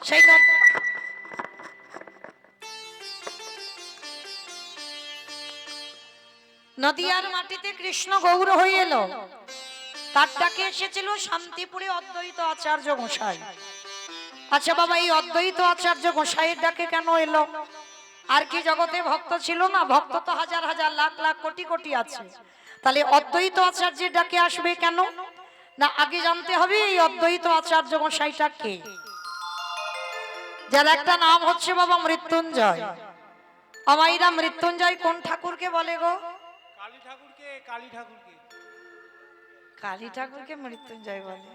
সেই নদিয়ার মাটিতে কৃষ্ণ গৌর হয়ে এলো। তার ডাকে এসেছিল শান্তিপুরে অদ্বৈত আচার্য গোসাই। আচ্ছা বাবা, এই অদ্বৈত আচার্য গোসাইয়ের ডাকে কেন এলো? আর কি জগতে ভক্ত ছিল না? ভক্ত তো হাজার হাজার লাখ লাখ কোটি কোটি আছে, তাহলে অদ্বৈত আচার্যের ডাকে আসবে কেন? না, আগে জানতে হবে এই অদ্বৈত আচার্য গোসাইটা কে। যার একটা নাম হচ্ছে বাবা মৃত্যুঞ্জয়। আমাইরা মৃত্যুঞ্জয় কোন ঠাকুরকে বলে গো? কালী ঠাকুরকে। কালী ঠাকুরকে কালী ঠাকুরকে মৃত্যুঞ্জয় বলে?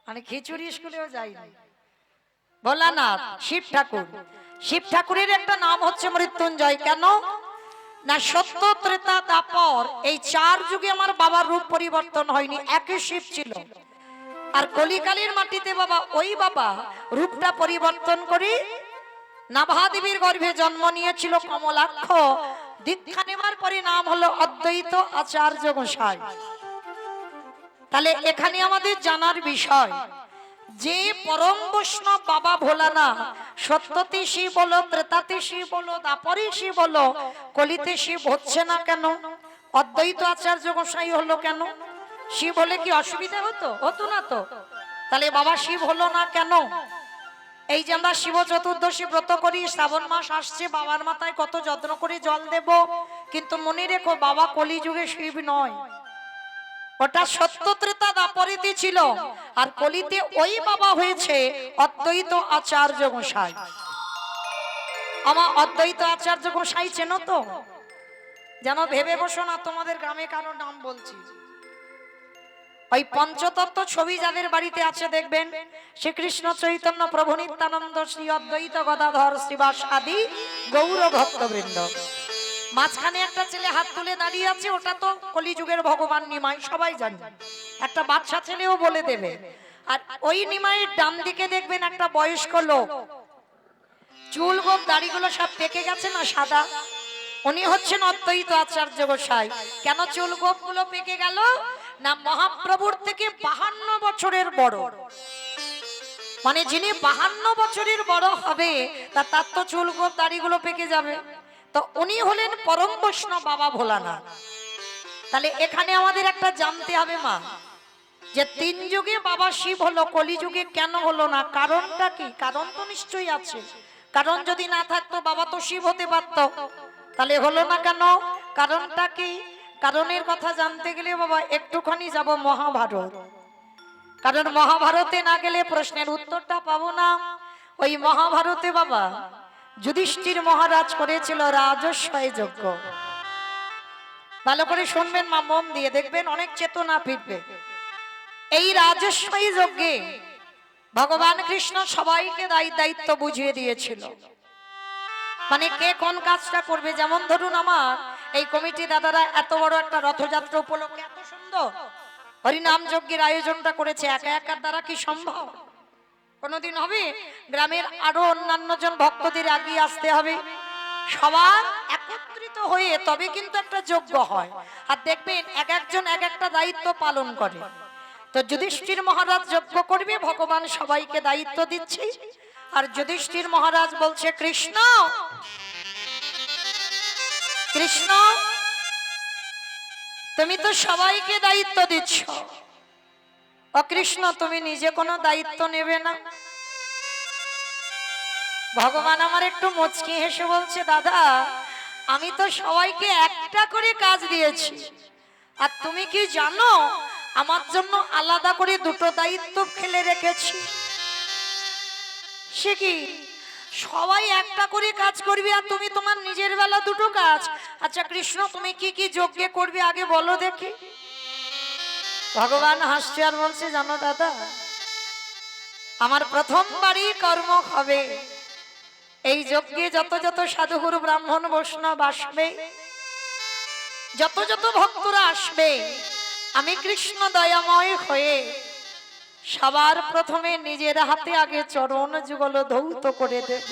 মানে খিচুড়ি স্কুলেও যায়নি। ভোলানাথ শিব ঠাকুর, শিব ঠাকুরের একটা নাম হচ্ছে মৃত্যুঞ্জয়। কেন না, সত্য ত্রেতা দাপর এই চার যুগে আমার বাবার রূপ পরিবর্তন হয়নি, একই শিব ছিল। আর কলিকালের মাটিতে বাবা ওই বাবা রূপটা পরিবর্তন করে নাভাদেবীর গর্ভে জন্ম নিয়েছিল কমলাক্ষ। দীক্ষা নেবার পরে নাম হলো অদ্বৈত আচার্য গোসাই। তাহলে এখানে আমাদের জানার বিষয় যে পরম বৈষ্ণব বাবা ভোলানাথ সত্যতে শিব বলো, ত্রেতাতে শিব বলো, দাপরে শিব বলো, কলিতে শিব হচ্ছে না কেন? অদ্বৈত আচার্য গোসাই হলো কেন? শিব হলে কি অসুবিধা হতো? হতো না তো। তাহলে বাবা শিব হলো না কেন? এই যে আমরা শিব চতুর্দশী ব্রত করি, শ্রাবণ মাস আসছে, বাবার মাথায় কত যত্ন করে জল দেব, কিন্তু মনে রেখো বাবা কলিযুগে শিব নয়। ওটা সত্য ত্রেতা দাপরিতে ছিল, আর কলিতে ওই বাবা হয়েছে অদ্বৈত আচার্য গোসাই। আমার অদ্বৈত আচার্য গোসাই চেনো তো? যেন ভেবে বসো না তোমাদের গ্রামে কারো নাম বলছি। ওই পঞ্চতত্ত্ব ছবি যাদের বাড়িতে আছে দেখবেন, শ্রীকৃষ্ণ চৈতন্য প্রভু নিত্যানন্দ শ্রী অদ্বৈত গদাধর শ্রীবাস আদি গৌর ভক্তবৃন্দ। মাঝখানে একটা ছেলে হাত তুলে দাঁড়িয়ে আছে, ওটা তো কলিযুগের ভগবান নিমাই, সবাই জানে। একটা বাচ্চা ছেলেও বলে দেবে। আর ওই নিমাইয়ের ডান দিকে দেখবেন একটা বয়স্ক লোক, চুল গোপ দাড়িগুলো সব পেকে গেছে না সাদা, উনি হচ্ছেন অদ্বৈত আচার্য গোসাই। কেন চুল গোপ গুলো পেকে গেল? না, মহাপ্রভুর থেকে 52 বছরের বড়। মানে যিনি 52 বছরের বড় হবে তার তো চুল গোপ দাড়িগুলো পেকে যাবে। তো উনি হলেন পরম বৈষ্ণব বাবা ভোলানাথ। তাহলে এখানে আমাদের একটা জানতে হবে মা, যে তিন যুগে বাবা শিব হলো, কলিযুগে কেন হলো না? কারণটা কি? কারণ তো নিশ্চয়ই আছে। কারণ যদি না থাকতো বাবা তো শিব হতে পারতো, তাহলে হলো না কেন? কারণটা কি? কারণের কথা জানতে গেলে বাবা একটুখানি যাব মহাভারত। কারণ মহাভারতে না গেলে প্রশ্নের উত্তরটা পাবো না। ওই মহাভারতে বাবা যুধিষ্ঠির মহারাজ করেছিল রাজস্বয় যজ্ঞ। ভালো করে শুনবেন মা, মন দিয়ে দেখবেন, অনেক চেতনা ফিরবে। এই রাজস্বয় যজ্ঞে ভগবান কৃষ্ণ সবাইকে দায়িত্ব বুঝিয়ে দিয়েছিল, মানে কে কোন কাজটা করবে। যেমন ধরুন আমার এই কমিটি দাদারা এত বড় একটা রথযাত্রা উপলক্ষে এত সুন্দর হরিনাম যজ্ঞের আয়োজনটা করেছে, একা একার দ্বারা কি সম্ভব? কোনদিন হবে? গ্রামের আরো অন্যান্য জন ভক্তদের এগিয়ে আসতে হবে, সবার একত্রিত হয়ে তবে কিন্তু একটা যজ্ঞ হয়। আর দেখবেন এক একজন এক একটা দায়িত্ব পালন করে। তো যুধিষ্ঠির মহারাজ যজ্ঞ করবে, ভগবান সবাইকে দায়িত্ব দিচ্ছে। আর যুধিষ্ঠির মহারাজ বলছে, কৃষ্ণ কৃষ্ণ তুমি তো সবাইকে দায়িত্ব দিচ্ছ, ও কৃষ্ণ তুমি নিজে কোনো দায়িত্ব নেবে না? ভগবান আমার একটু মুচকি হেসে বলছে, দাদা আমি তো সবাইকে একটা করে কাজ দিয়েছি, আর তুমি কি জানো আমার জন্য আলাদা করে দুটো দায়িত্ব ফেলে রেখেছি। সে কি? সবাই একটা করে কাজ করবে আর তুমি তোমার নিজের বেলা দুটো কাজ? আচ্ছা কৃষ্ণ তুমি কি কি যজ্ঞে করবে আগে বলো দেখি। ভগবান হাসছে আর বলছে, জানো দাদা আমার প্রথমবারই কর্ম হবে এই যজ্ঞে যত যত সাধুগুরু ব্রাহ্মণ বৈষ্ণব আসবে, যত যত ভক্তরা আসবে, আমি কৃষ্ণ দয়াময় হয়ে সবার প্রথমে নিজের হাতে আগে চরণ যুগল ধৌত করে দেব।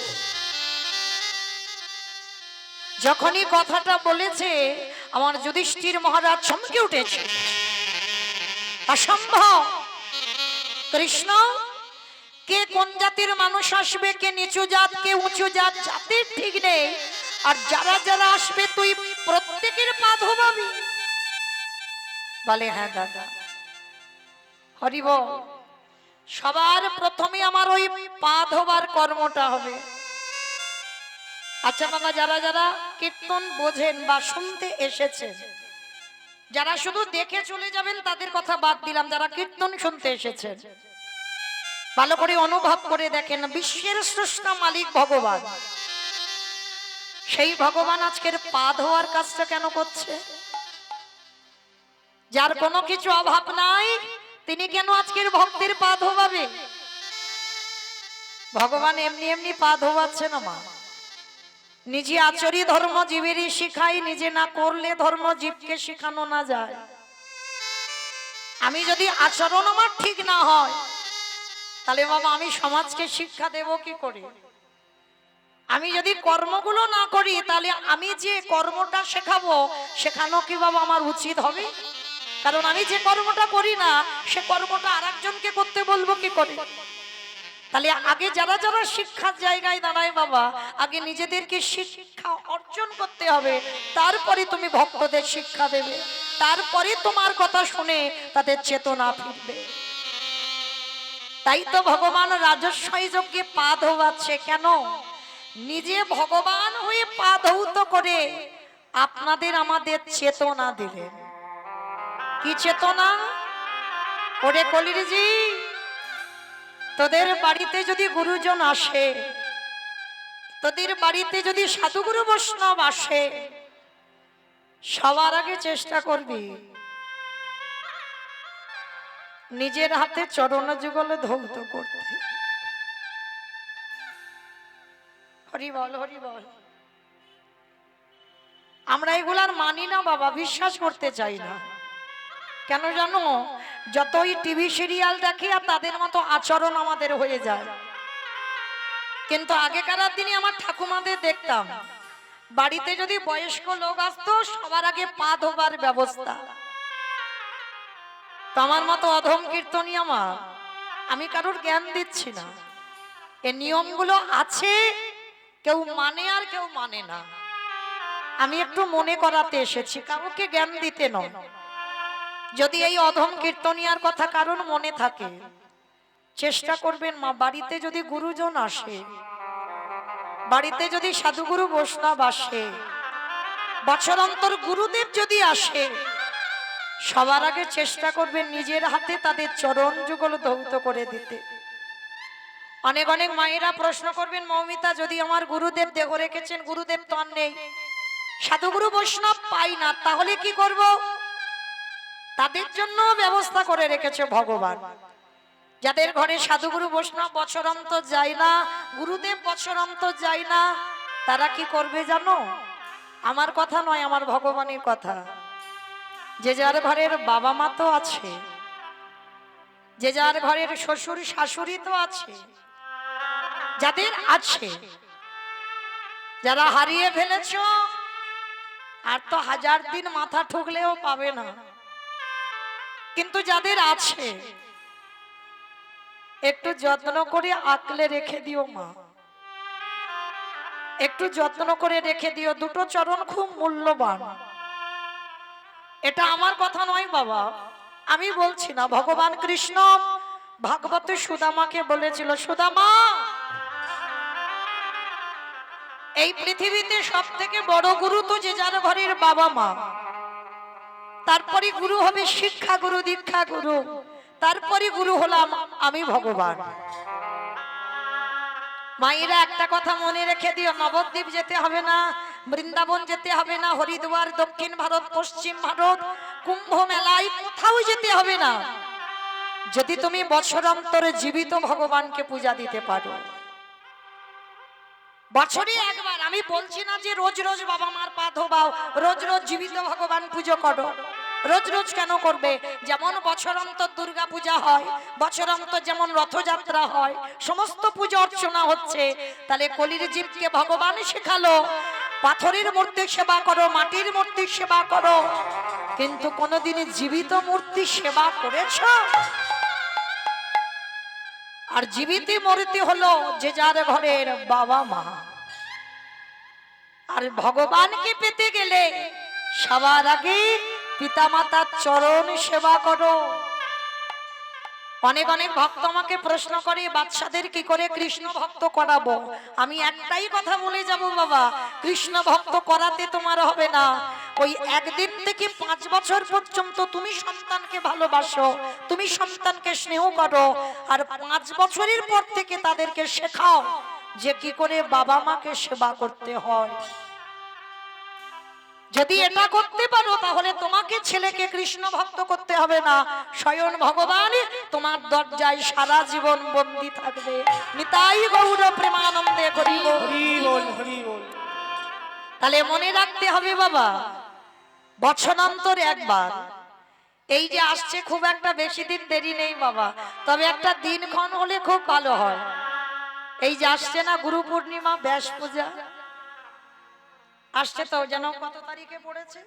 যখনই কথাটা বলেছে আমার যুধিষ্ঠির মহারাজ চমকে উঠেছে, অসম্ভব! কৃষ্ণ কে কোন জাতির মানুষ আসবে, কে নিচু জাত কে উঁচু জাত, জাতির ঠিক নেই। আর যারা যারা আসবে তুই প্রত্যেকের পা ধোবাবি। বলে হ্যাঁ দাদা। হরি বল। সবার প্রথমে আমার ওই পা ধোবার কর্মটা হবে। আচ্ছা বাবা, যারা যারা কীর্তন বোঝেন বা শুনতে এসেছেন, যারা শুধু দেখে চলে যাবেন তাদের কথা বাদ দিলাম, যারা কীর্তন শুনতে এসেছেন ভালো করে অনুভব করে দেখেন, বিশ্বের স্রষ্টা মালিক ভগবান, সেই ভগবান আজকের পা ধোয়ার কাজটা কেন করছে? যার কোনো কিছু অভাব নাই তিনি কেন আজকের ভক্তের পা ধোয়াবে? ভগবান এমনি এমনি পা ধোয়াচ্ছে না মা। নিজে আচরি ধর্ম জীবেরই শিখাই, নিজে না করলে ধর্ম জীবকে শিখানো না যায়। আমি যদি আচরণ আমার ঠিক না হয় তাহলে বাবা আমি সমাজকে শিক্ষা দেব কি করে? আমি যদি কর্মগুলো না করি তাহলে আমি যে কর্মটা শেখাবো শেখানো কি বাবা আমার উচিত হবে? কারণ আমি যে কর্মটা করি না সে কর্মটা আরেকজনকে করতে বলবো কি করে? তাহলে আগে যারা যারা শিক্ষার জায়গায় দাঁড়ায় বাবা, আগে নিজেদেরকে শিক্ষা অর্জন করতে হবে, তারপরে তুমি ভক্তদের শিক্ষা দেবে, তারপরে তোমার কথা শুনে তাদের চেতনা ফিরবে। তাই তো ভগবান রাজস্বই যজ্ঞে পা ধোয়াচ্ছে। কেন? নিজে ভগবান হয়ে পা ধৌত করে আপনাদের আমাদের চেতনা দিলেন। কি চেতনা? ওরে কলিরজি, তোদের বাড়িতে যদি গুরুজন আসে, তোদের বাড়িতে যদি সাধুগুরু বৈষ্ণব আসে, সবার আগে চেষ্টা করবি নিজের হাতে চরণ যুগলে ধৌত করতে। হরি বল, হরি বল। আমরা এগুলার মানি না বাবা, বিশ্বাস করতে চাই না। কেন জানো? যতই টিভি সিরিয়াল দেখি আর তাদের মতো আচরণ আমাদের হয়ে যায়। কিন্তু আগেকার দিনে আমার ঠাকুমাদের দেখতাম বাড়িতে যদি বয়স্ক লোক আসতো সবার আগে পা ধোবার ব্যবস্থা। তো আমার মতো অধম কীর্তনী আমার, আমি কারোর জ্ঞান দিচ্ছি না, এই নিয়মগুলো আছে, কেউ মানে আর কেউ মানে না। আমি একটু মনে করাতে এসেছি, কাউকে জ্ঞান দিতে নয়। যদি এই অধম কীর্তনিয়ার কথা কারণ মনে থাকে, চেষ্টা করবেন মা, বাড়িতে যদি গুরুজন আসে, বাড়িতে যদি সাধুগুরু বৈষ্ণব আসে, বছর অন্তর গুরুদেব যদি আসে, সবার আগে চেষ্টা করবেন নিজের হাতে তাদের চরণ যুগল ধৌত করে দিতে। অনেক অনেক মায়েরা প্রশ্ন করবেন, মৌমিতা যদি আমার গুরুদেব দেহ রেখেছেন, গুরুদেব তো আর নেই, সাধুগুরু বৈষ্ণব পাই না, তাহলে কি করব? তাদের জন্য ব্যবস্থা করে রেখেছে ভগবান। যাদের ঘরে সাধুগুরু বৈষ্ণব বছর অন্তর যায় না, গুরুদেব বছর অন্তর যায় না, তারা কি করবে জানো? আমার কথা নয়, আমার ভগবানের কথা। যে যার ঘরের বাবা মা তো আছে, যে যার ঘরের শ্বশুর শাশুড়ি তো আছে, যাদের আছে, যারা হারিয়ে ফেলেছ আর তো 1000 দিন মাথা ঠুকলেও পাবে না, কিন্তু যাদের আছে একটু যত্ন করে আঁকলে রেখে দিও মা, একটু যত্ন করে রেখে দিও। দুটো চরণ খুব মূল্যবান। এটা আমার কথা নয় বাবা, আমি বলছি না, ভগবান কৃষ্ণ ভাগবতে সুদামাকে বলেছিল, সুদামা এই পৃথিবীতে সব থেকে বড় গুরু তো যে যার ঘরের বাবা মা, তারপরে গুরু হবে শিক্ষা গুরু, দীক্ষা গুরু, তারপরে গুরু হলাম আমি ভগবান। মায়েরা একটা কথা মনে রেখে দিও, নবদ্বীপ যেতে হবে না, বৃন্দাবন যেতে হবে না, হরিদ্বার, দক্ষিণ ভারত, পশ্চিম ভারত, কুম্ভ মেলায় কোথাও যেতে হবে না, যদি তুমি বছর অন্তরে জীবিত ভগবানকে পূজা দিতে পারো। বছরে একবার, আমি বলছি না যে রোজ রোজ বাবা মার পা ধোবাও, রোজ রোজ জীবিত ভগবান পুজো করো। রোজ রোজ কেন করবে? যেমন বছর অন্তর দুর্গা পূজা হয়, বছর অন্তর যেমন রথযাত্রা হয়, সমস্ত পূজা অর্চনা হচ্ছে, তাহলে কলির জীবকে ভগবান শেখালো পাথরের মূর্তি সেবা করো, মাটির মূর্তি সেবা করো, কিন্তু কোনোদিন জীবিত মূর্তি সেবা করেছ? আর জীবিত মূর্তি হলো যে যার ঘরের বাবা মা। আর ভগবানকে পেতে গেলে সবার আগে পিতামাতার চরণ সেবা করো। অনেক অনেক ভক্ত আমাকে প্রশ্ন করে বাচ্চাদের কি করে কৃষ্ণ ভক্ত করাবো। আমি একটাই কথা বলে যাব, বাবা, কৃষ্ণ ভক্ত করাতে তোমার হবে না। ওই একদিন থেকে 5 বছর পর্যন্ত তুমি সন্তানকে ভালোবাসো, তুমি সন্তানকে স্নেহ করো, আর 5 বছরের পর থেকে তাদেরকে শেখাও যে কি করে বাবা মাকে সেবা করতে হয়। যদি এটা করতে পারো তাহলে তোমাকে ছেলেকে কৃষ্ণ ভক্ত করতে হবে না, স্বয়ং ভগবান তোমার দরজায় সারা জীবন বন্দী থাকবে। নিতাই গৌর প্রেমানন্দে হরি বল। হরি বল, হরি বল। তাহলে মনে রাখতে হবে বাবা, বছরান্তর একবার, এই যে আসছে খুব একটা বেশি দিন দেরি নেই বাবা, তবে একটা দিনক্ষণ হলে খুব ভালো হয়। এই যে আসছে না গুরু পূর্ণিমা, ব্যাস পূজা আসছে, তো যেন কত তারিখে পড়েছে?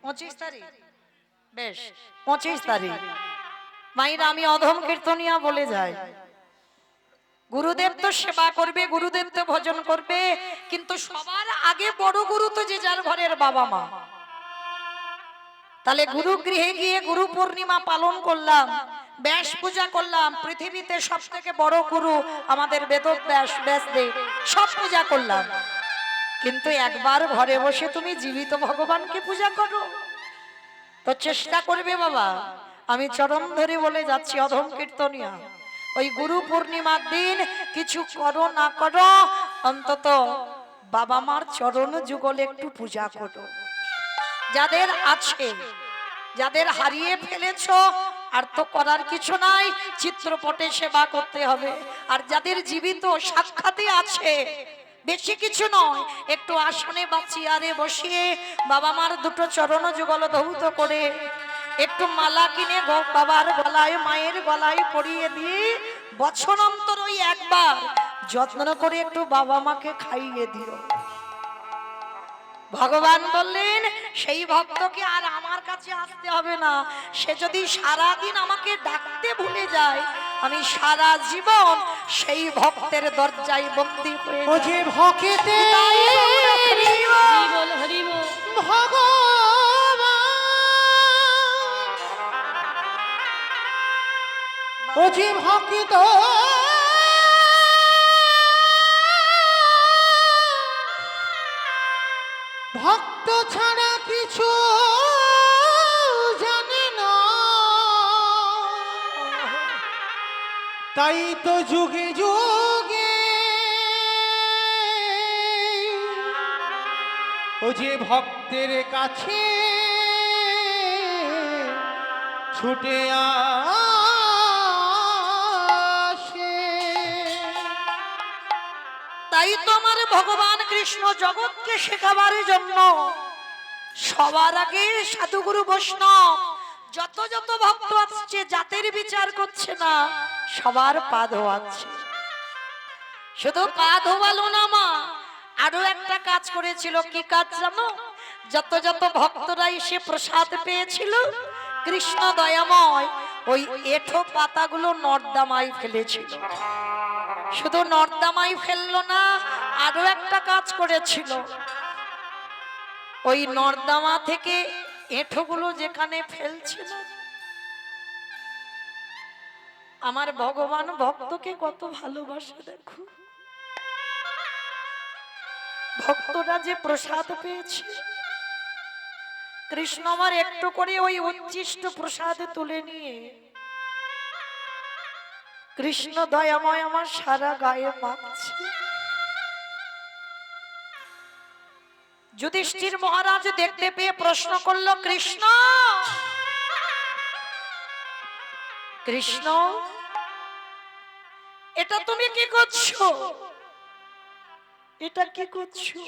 25 তারিখ। বেশ, 25 তারিখ। মাইরা আমি অধম কীর্তনিয়া বলে যাই, গুরুদেব তো সেবা করবে, গুরুদেব তো ভজন করবে, কিন্তু সবার আগে বড় গুরু তো যে যার ঘরের বাবা মা। তাহলে গুরু গৃহে গিয়ে গুরু পূর্ণিমা পালন করলাম, ব্যাস পূজা করলাম, পৃথিবীতে সব থেকে বড় গুরু আমাদের বেদব্যাস, ব্যাসদেব, সব পূজা করলাম, কিন্তু একবার ঘরে বসে তুমি জীবিত ভগবানকে পূজা করো তো চেষ্টা করবে বাবা। আমি চরণ ধরে বলে যাচ্ছি অধম কীর্তনিয়া, ওই গুরু পূর্ণিমার দিন কিছু করো না করো, অন্তত বাবা মার চরণ যুগলে একটু পূজা করো। যাদের আছে, যাদের হারিয়ে ফেলেছো আর তো করার কিছু নাই, চিত্রপটে সেবা করতে হবে। আর যাদের জীবিত সাক্ষাতে আছে, বেশি কিছু নয়, একটু আসনে বা চেয়ারে বসিয়ে বাবা মার দুটো চরণ যুগল ধৌত করে একটু মালা কিনে বাবার গলায় মায়ের গলায় পরিয়ে দিয়ে বছর অন্তর ওই একবার যত্ন করে একটু বাবা মাকে খাইয়ে দিও। ভগবান বললেন সেই ভক্তকে আর আমার কাছে আসতে হবে না, সে যদি সারা দিন আমাকে ডাকতে ভুলে যায়, আমি সারা জীবন সেই ভক্তের দরজায় বন্দী হয়ে ও যে ভকেতে ভগবান, ও যে ভক্ত ভক্ত ছাড়া কিছু জানে না, তাই তো যুগে যুগে ও যে ভক্তের কাছে ছুটে আসে। তাই তো আমার ভগবান কৃষ্ণ জগৎকে শেখাবার জন্য সবার আগে সাধুগুরু বৈষ্ণব যত যত ভক্ত আসছে জাতের বিচার করছে না, সবার পা ধোয়াচ্ছে। শুধু পা ধোয়ালো না মা, আরো একটা কাজ করেছিল। কি কাজ জানো? যত যত ভক্তরা এসে প্রসাদ পেয়েছিল, কৃষ্ণ দয়াময় ওই এঁঠো পাতাগুলো নর্দমায় ফেলেছিল। শুধু নর্দমায় ফেললো না, আরো একটা কাজ করেছিল। ওই নর্দমা থেকে এঁঠোগুলো যেখানে ফেলছিল, আমার ভগবান ভক্তকে কত ভালোবাসে দেখো। ভক্তরা যে প্রসাদ পেয়েছে, কৃষ্ণ আমার একটু করে ওই উচ্ছিষ্ট প্রসাদ তুলে নিয়ে কৃষ্ণ দয়াময় আমার সারা গায়ে মাখছে। যুধিষ্ঠির মহারাজ দেখতে পেয়ে প্রশ্ন করলো, কৃষ্ণ কৃষ্ণ এটা তুমি কি করছো? এটা কি করছো?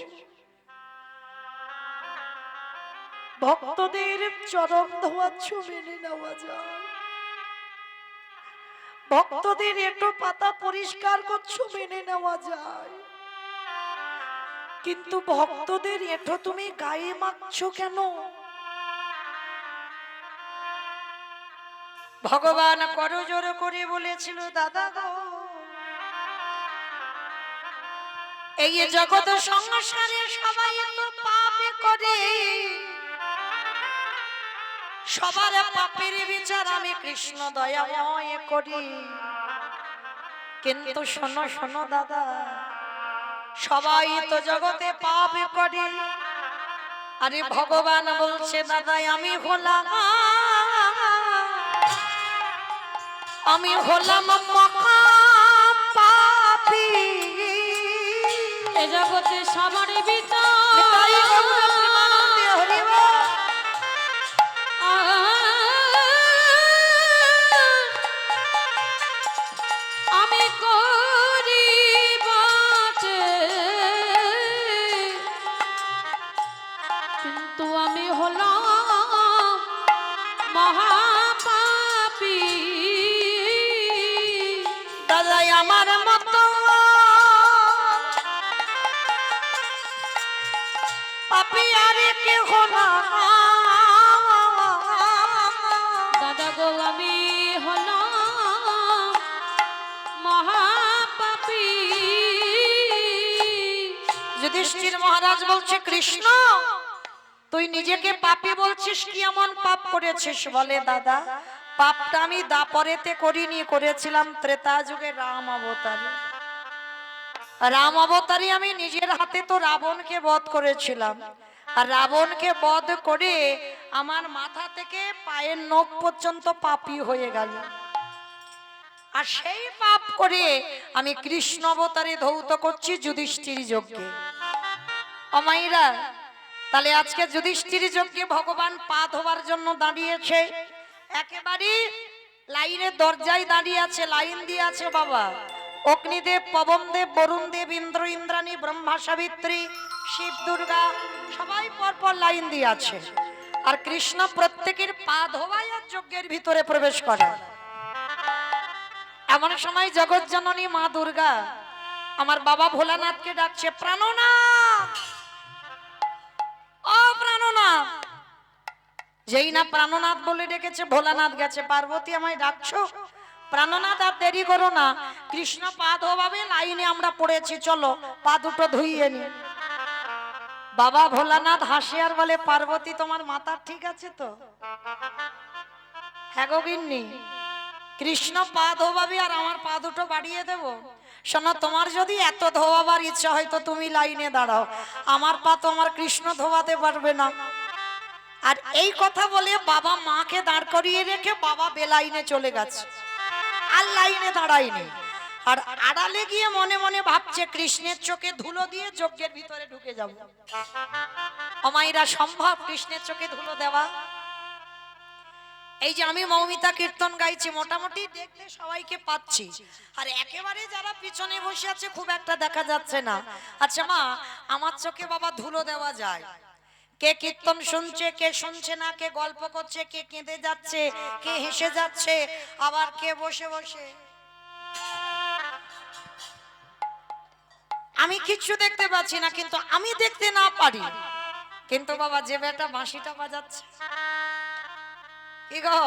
ভক্তদের চরণ ধোয়াচ্ছ, মেনে নেওয়া যায়। ভক্তদের এটো পাতা পরিষ্কার করছো, মেনে নেওয়া যায়, কিন্তু ভক্তদের এটো তুমি গায়ে মাখছো কেন? ভগবান করজোর করে বলেছিল, দাদা গো, এই জগৎ সংসারে সবাই তো পাপে করে, সবার পাপের বিচার আমি কৃষ্ণ দয়াময় করি। কিন্তু শোনো শোনো দাদা, সবাই তো জগতে পাপ করে, আরে ভগবান বলছে দাদা আমি হলাম মহা পাপী। এ জগতে সবার বিচার আমি করি বাটে, কিন্তু আমি হলাম মহাপাপী। দাদা আমার মতো পাপী আরে কেহ না, দাদা গো আমি হলাম মহাপাপী। যুধিষ্ঠির মহারাজ বলছে, কৃষ্ণ তুই নিজেকে পাপী বলছিস, কি এমন পাপ করেছিস? বলে দাদা পাপটা আমি দাপরেতে করিনি, করেছিলাম ত্রেতা যুগে রাম অবতারে। রাম অবতারে আমি নিজের হাতে তো রাবণকে বধ করেছিলাম, আর রাবণকে বধ করে আমার মাথা থেকে পায়ের নখ পর্যন্ত পাপী হয়ে গেল। আর সেই পাপ করে আমি কৃষ্ণ অবতারে ধৌত করছি যুধিষ্ঠির যজ্ঞে। অমাইরা, তাহলে আজকে যুধিষ্ঠির যজ্ঞে ভগবান পা ধোবার জন্য দাঁড়িয়েছে, একেবারে লাইনের দরজায় দাঁড়িয়ে আছে, লাইন দিয়ে আছে বাবা। অগ্নিদেব, পবনদেব, বরুণদেব, ইন্দ্র, ইন্দ্রাণী, ব্রহ্মা, সাবিত্রী, শিব, দুর্গা সবাই পরপর লাইন দিয়ে আছে। আর কৃষ্ণ প্রত্যেকের পা ধোয়ায় আর যজ্ঞের ভিতরে প্রবেশ করে। এমন সময় জগৎ জননী মা দুর্গা আমার বাবা ভোলানাথকে ডাকছে, প্রাণনাথ, ও প্রাণনাথ। যেই না প্রাণনাথ বলে ডেকেছে, ভোলানাথ গেছে, পার্বতী আমায় ডাকছো? প্রাণনাথ আর দেরি করো না, কৃষ্ণ পা ধোয়াবে, লাইনে আমরা পড়েছি, চলো পা দুটো ধুইয়ে নি। বাবা ভোলানাথ হাসে আর বলে, পার্বতী তোমার মাথা ঠিক আছে তো? হ্যাঁ গো গিন্নি, কৃষ্ণ পা ধোয়াবে আর আমার পা দুটো বাড়িয়ে দেব? শোনো, তোমার যদি এত ধোয়াবার ইচ্ছা হয় তো তুমি লাইনে দাঁড়াও, আমার পা তো আমার কৃষ্ণ ধোয়াতে পারবে না। আর এই কথা বলে বাবা মাকে দাঁড় করিয়ে রেখে বাবা বেলাইনে চলে গেছে, আর লাইনে দাঁড়ায়নি। আর আড়ালে গিয়ে মনে মনে ভাবছে, কৃষ্ণের চোখে ধুলো দিয়ে যজ্ঞের ভিতরে ঢুকে যাব। অমাইরা, সম্ভব কৃষ্ণের চোখে ধুলো দেওয়া? এই যে আমি মৌমিতা কীর্তন গাইছি, মোটামুটি দেখতে সবাইকে পাচ্ছি, আর একেবারে যারা পিছনে বসে আছে খুব একটা দেখা যাচ্ছে না। আচ্ছা মা, আমার চোখে বাবা ধুলো দেওয়া যায়? কে কীর্তন শুনছে, কে শুনছে না, কে গল্প করছে, কে কেঁদে যাচ্ছে, কে হেসে যাচ্ছে, আবার কে বসে বসে। আমি কিচ্ছু দেখতে পাচ্ছি না, কিন্তু আমি দেখতে না পারি, কিন্তু বাবা যে বেটা বাঁশিটা বাজাচ্ছে, কি গো,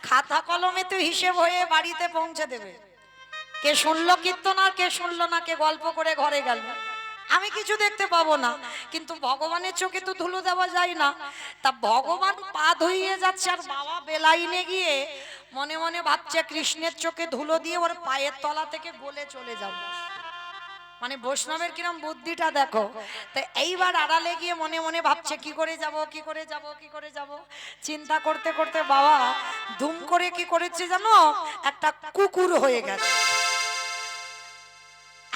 খাতা কলমে তো হিসেব হয়ে বাড়িতে পৌঁছে দেবে, কে শুনলো কীর্তন আর কে শুনলো না, কে গল্প করে ঘরে গেল, আমি কিছু দেখতে পাবো না। কিন্তু ভগবানের চোখে তো ধুলো দেওয়া যায় না। তা ভগবান পা ধুইয়ে যাচ্ছে, আর বাবা বেলাইনে গিয়ে মনে মনে ভাবছে, কৃষ্ণের চোখে ধুলো দিয়ে ওর পায়ের তলা থেকে গলে চলে যাবে। মানে বৈষ্ণবের কিরম বুদ্ধিটা দেখো। তো এইবার আড়ালে গিয়ে মনে মনে ভাবছে, কি করে যাব, কি করে যাব, কি করে যাব। চিন্তা করতে করতে বাবা ধুম করে কি করেছে জানো, একটা কুকুর হয়ে গেছে।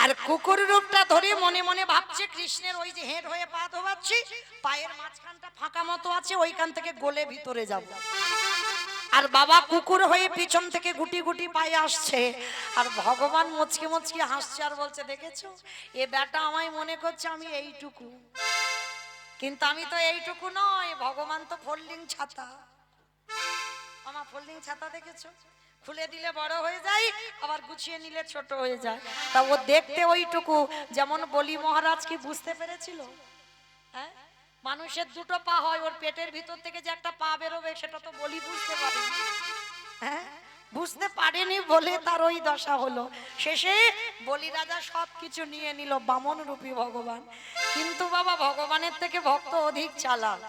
আর কুকুর রূপটা ধরে মনে মনে ভাবছে, কৃষ্ণের ওই যে হেঁট হয়ে পা ধোয়াচ্ছি, পায়ের মাঝখানটা ফাঁকা মতো আছে, ওইখান থেকে গলে ভিতরে যাব। আর বাবা কুকুর হয়ে পিছন থেকে গুটি গুটি পায়ে আসছে, আর ভগবান মুচকি মুচকি হাসছে আর বলছে, দেখেছো এ বেটা আমায় মনে করছে আমি এইটুকু, কিন্তু আমি তো এইটুকু নয়, ভগবান তো ফোল্ডিং ছাতা। আমার ফোল্ডিং ছাতা দেখেছো, খুলে দিলে বড় হয়ে যায়, আবার গুছিয়ে নিলে ছোট হয়ে যায়। তা ও দেখতে ওইটুকু, যেমন বলি মহারাজ কি বুঝতে পেরেছিল? হ্যাঁ, মানুষের দুটো পা হয়, ওর পেটের ভিতর থেকে যে একটা পা বেরোবে সেটা তো বলি বুঝতে পারে। হ্যাঁ, বুঝতে পারেনি বলে তার ওই দশা হলো। শেষে বলি রাজা সবকিছু নিয়ে নিল, বামন রূপী ভগবান। কিন্তু বাবা ভগবানের থেকে ভক্ত অধিক চালাক।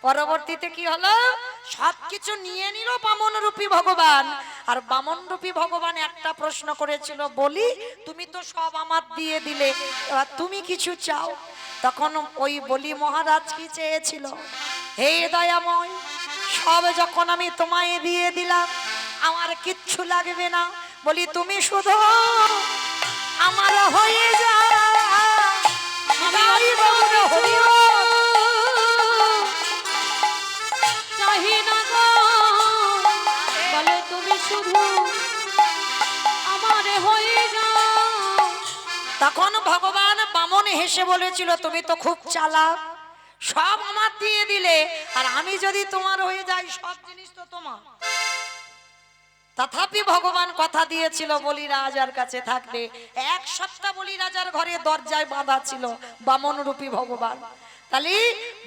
পরবর্তীতে কি হলো, সবকিছু নিয়ে নিল বামন রূপী ভগবান। আর বামন রূপী ভগবান একটা প্রশ্ন করেছিল, বলি তুমি তো সব আমার দিয়ে দিলে, এবার তুমি কিছু চাও। তখন ওই বলি মহারাজ কি চেয়েছিল, হে দয়াময়, সব যখন আমি তোমায় দিয়ে দিলাম, আমার কিচ্ছু লাগবে না, বলি তুমি শুধু আমার হয়ে যাও। চাহি না গো, বলে তুমি শুধু আমারে হয়ে যাও। তখন ভগবান বামন হেসে বলেছিল, তুমি তো খুব চালাক, সব আমার দিয়ে দিলে, আর আমি যদি তোমার হয়ে যাই, সব জিনিস তো তোমার। তথাপি ভগবান কথা দিয়েছিল বলি রাজার কাছে থাকবে। এক সপ্তাহ বলি রাজার ঘরে দরজায় বাঁধা ছিল বামন রূপী ভগবান। তাহলে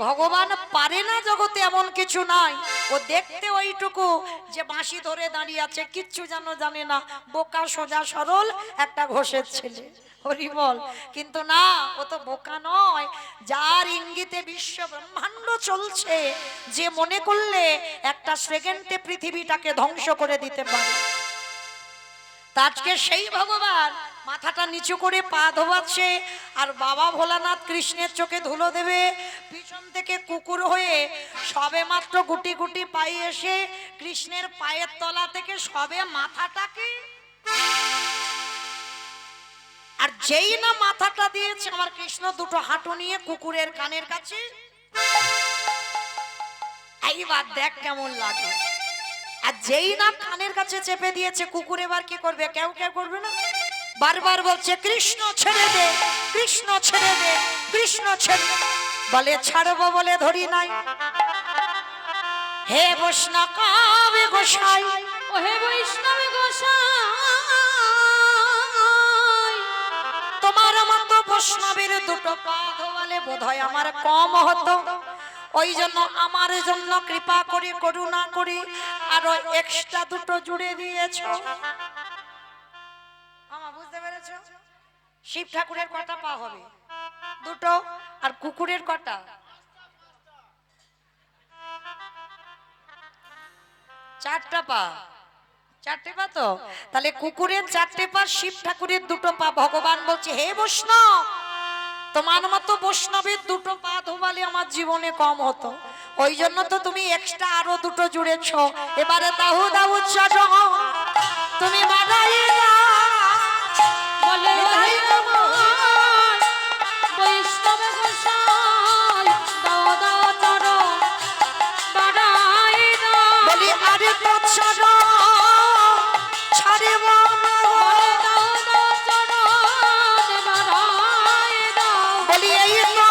ভগবান পারে না জগতে এমন কিছু নাই। ও দেখতে ওইটুকু যে বাঁশি ধরে দাঁড়িয়ে আছে, কিচ্ছু যেন জানে না, বোকা সোজা সরল একটা ঘোষের ছেলে, হরি বল। কিন্তু না, ও তো বোকা নয়, যার ইঙ্গিতে বিশ্ব ব্রহ্মাণ্ড চলছে, যে মনে করলে একটা সেকেন্ডে পৃথিবীটাকে ধ্বংস করে দিতে পারে। আজকে সেই ভগবান মাথাটা নিচু করে পা ধোয়াচ্ছে, আর বাবা ভোলানাথ কৃষ্ণের চোখে ধুলো দেবে। পিছন থেকে কুকুর হয়ে সবে মাত্র গুটি গুটি পায়ে এসে কৃষ্ণের পায়ের তলা থেকে সবে মাথাটাকে, আর যেই না মাথাটা দিয়েছে আমার কৃষ্ণ দুটো হাঁটু নিয়ে কুকুরের কানের কাছে, এইবার দেখ কেমন লাগে। আর যেই না কানের কাছে চেপে দিয়েছে, কুকুর এবার কি করবে, কেউ কেউ করবে না, বারবার বলছে কৃষ্ণ ছেড়ে দে, কৃষ্ণ ছেড়ে দে, কৃষ্ণ ছেড়ে দে। বলে ছাড়বো বলে ধরি নাই, হে বৈষ্ণব গোসাই, ও হে বৈষ্ণব গোসাই, তোমার মতো বৈষ্ণবের দুটো পা ধোয়ালে বোধহয় আমার কম হতো। ওই জন্য আমার জন্য কৃপা করে, করুণা করে আরো এক্সট্রা দুটো জুড়ে দিয়েছো। আমা বুঝতে পেরেছো? শিব ঠাকুরের কটা পা হবে? দুটো। আর কুকুরের কটা? চারটা পা। চারটে পা তো? তাহলে কুকুরের চারটে পা, শিব ঠাকুরের দুটো পা। ভগবান বলছে, হে বৈষ্ণব, তোমার মতো বৈষ্ণবের দুটো পা ধোবালে আমার জীবনে কম হতো, ওই জন্য তো তুমি এক্সট্রা আরো দুটো জুড়েছ। এবারে দাহু দাহু চরণ তুমি বাড়াইয়ে দাও। বলে ভাই আমার বৈষ্ণব গোসাই, দাও দাও চরণ বাড়াই দাও। বলি আরে তো চরণ ছাড়িব না, বলে দাও দাও চরণ বাড়াই দাও। বলি এই তো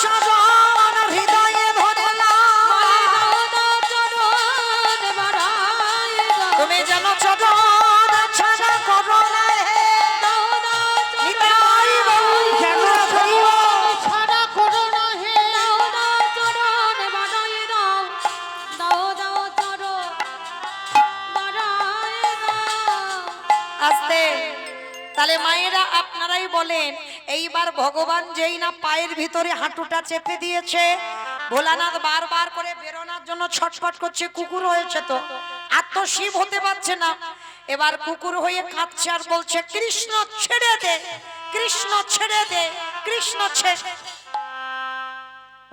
চরণ হৃদয়ে ধরলাম। বলে দাও দাও চরণ বাড়াই দাও। তুমি যেন চরণ ছাড়া করো না হে। দাও দাও নিতাই বাবু যেন ধরিব। ছাড়া করো না হে। দাও দাও চরণ বাড়াই দাও। দাও দাও চরণ বাড়াই দাও। আস্তে। তাহলে মায়েরা আপনারাই বলেন, এইবার ভগবান যেই না পায়ের ভিতরে হাঁটুটা চেপে দিয়েছে, ভোলানাথ বারবার করে বেরোনোর জন্য ছটফট করছে, কুকুর হয়েছে তো আর তো শিব হতে পারছে না। এবার কুকুর হয়ে কাঁদছে আর বলছে, কৃষ্ণ ছেড়ে দে, কৃষ্ণ ছেড়ে দে, কৃষ্ণ ছেড়ে।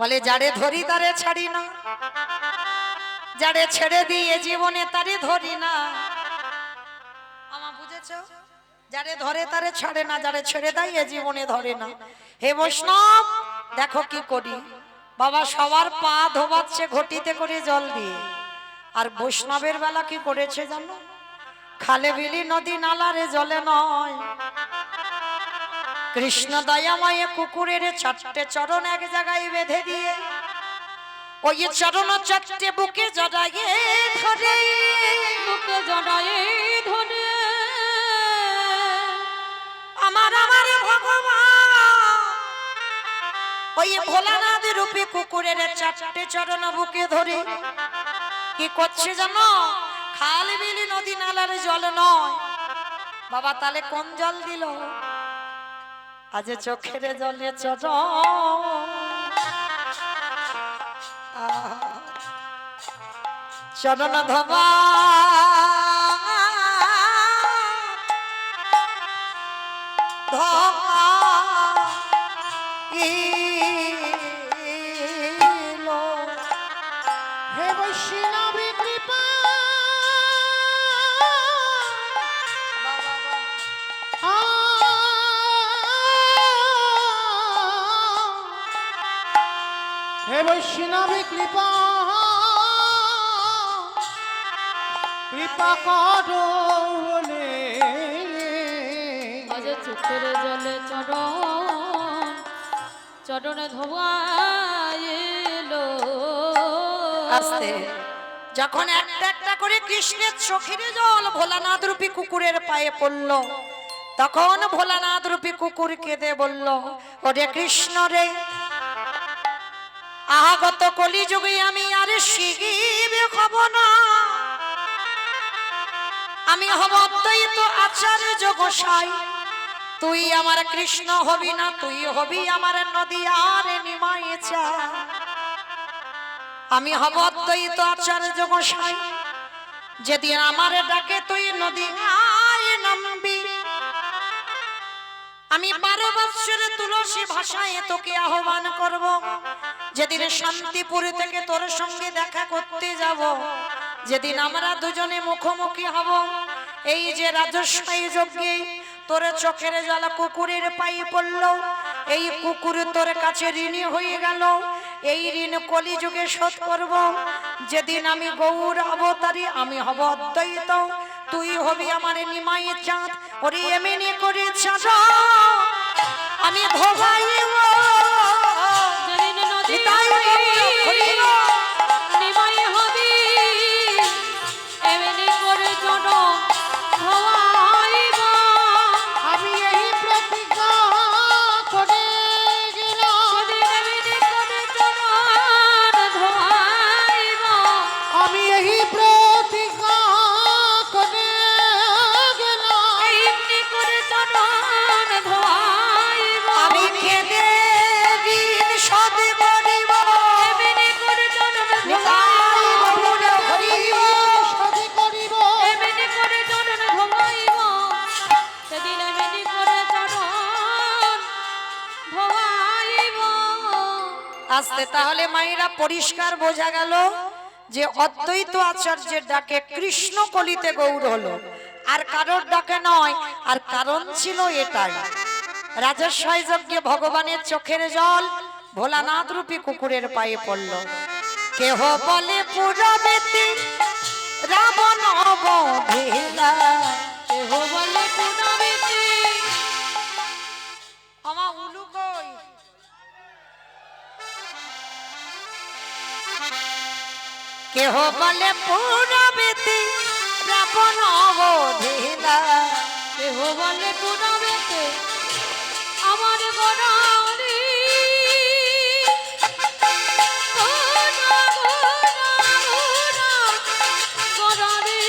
বলে যারে ধরি তারে ছাড়ি না, যারে ছেড়ে দিয়ে জীবনে তারে ধরি না। আমা বুঝেছো? যারে ধরে তারে ছাড়ে না, যারে ছেড়ে দেয় এ জীবনে ধরে না। হে বৈষ্ণব দেখো কি করি। বাবা সবার পা ধোবাচ্ছে ঘটিতে করে জল দিয়ে, আর বৈষ্ণবের বেলা কি করেছে জানো? খালে বিলি নদী নালারে জলে নয়, কৃষ্ণ দয়াময় কুকুরের চারটে চরণ এক জায়গায় বেঁধে দিয়ে ওই চরণ চারটে বুকে জড়াইয়ে ধরে, বুকে জড়ায়ে ধরে আমার আমার ভগবান ওই ভোলানাথ রূপী কুকুরের চারটে চরণ বুকে ধরে কি করছে জানো? খাল বিলি নদী নালার জল নয় বাবা, তাহলে কোন জল দিল? আজ চোখের জলে চর চরণ ধবা ধবা ইলো। হে বৈষ্ণবী কৃপা হে বৈষ্ণবী কৃপা কৃপা করো বলে আজ চোখের জলে চরণ চরণে ধোয়াইলো। আস্তে যখন একটা একটা করে কৃষ্ণের চোখের জল ভোলানাথ রূপী কুকুরের পায়ে পড়ল, তখন ভোলানাথ রূপী কুকুর কেঁদে বলল, ওরে কৃষ্ণ রে, আগত কলিযুগে আমি আর শিখিবে হব না, আমি হব অদ্বৈত আচার্য গোসাই। তুই আমার কৃষ্ণ হবি না, তুই হবি আমার নদী আর নিমায়ে চা। আমি হব অদ্বৈত আচার্য গোসাই, যেদিন আমার ডাকে তুই নদী আয় নামবি, আমি 12 বৎসরে তুলসী ভাষায় তোকে আহ্বান করব। যেদিন শান্তিপুর থেকে তোর সঙ্গে দেখা করতে যাব, যেদিন আমরা দুজনে মুখোমুখি হব, এই যে রাজস্বাই যজ্ঞে তোর চোখের জল কুকুরের পায়ে পড়ল, এই কুকুর তোর কাছে ঋণী হয়ে গেল, এই ঋণ কলিযুগে শোধ করব। যেদিন আমি গৌর অবতারী, আমি হব অদ্বৈত, তুই হবি আমার নিমাই চাঁদ। ওরে এমনি করে চাঁদ আমি ধোবাইব, যেদিন নদী নিতাই গৌর হরিব। নিমাই হবি এমনি করে চরণ ধোয়াইব। আমি এই প্রতিজ্ঞা করে গেলাম, যেদিন এমনি করে চরণ ধোয়াইব। আমি এই প্রতিজ্ঞা করে গেলাম, এমনি করে চরণ ধোয়াইব। আমি খেদে ঋণ শোধ করিব, এমনি করে চরণ নিতাই ধোয়াইব। গৌর হরিব। সাধি করিব। এমনি করে চরণ ধোয়াইব। সেদিন এমনি করে চরণ ধোয়াইব। আস্তে তাহলে মায়েরা পরিষ্কার বোঝা গেল যে অদ্বৈত আচার্যের ডাকে কৃষ্ণ কলিতে গৌর হলো, আর কারোর ডাকে নয়। আর কারণ ছিল এটাই, রাজস্বাই যজ্ঞে ভগবানের চোখের জল ভোলানাথ রূপী কুকুরের পায়ে পড়ল। কেহ বলে পুরবেতি রাবণ অবধেলা, কেহ বলে পুনবেতি আমার উলু কই? কেহ বলে পুরবেতি রাবণ অবধেলা, কেহ বলে পুনবেতে আমার গরালি। গরালি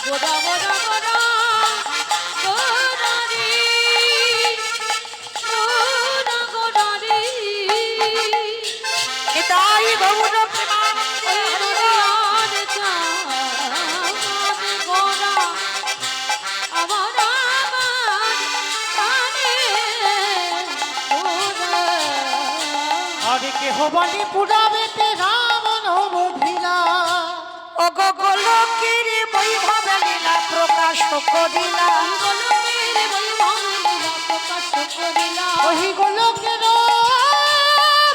গোরা গোরা গোরা গোরারি গোরা গোরারি। এটাই গৌর প্রেমানন্দ ওই দুনিয়ার চাঁদ গোরা আমার আমার প্রাণে গোরা। আরে কেহ বলে পুরাবেতে রাবণ বধিলা, ও গো গোলকের বৈভব লীলা প্রকাশ করিলা, গোলকের বৈভব লীলা প্রকাশ করিলা। ওহি গোলকের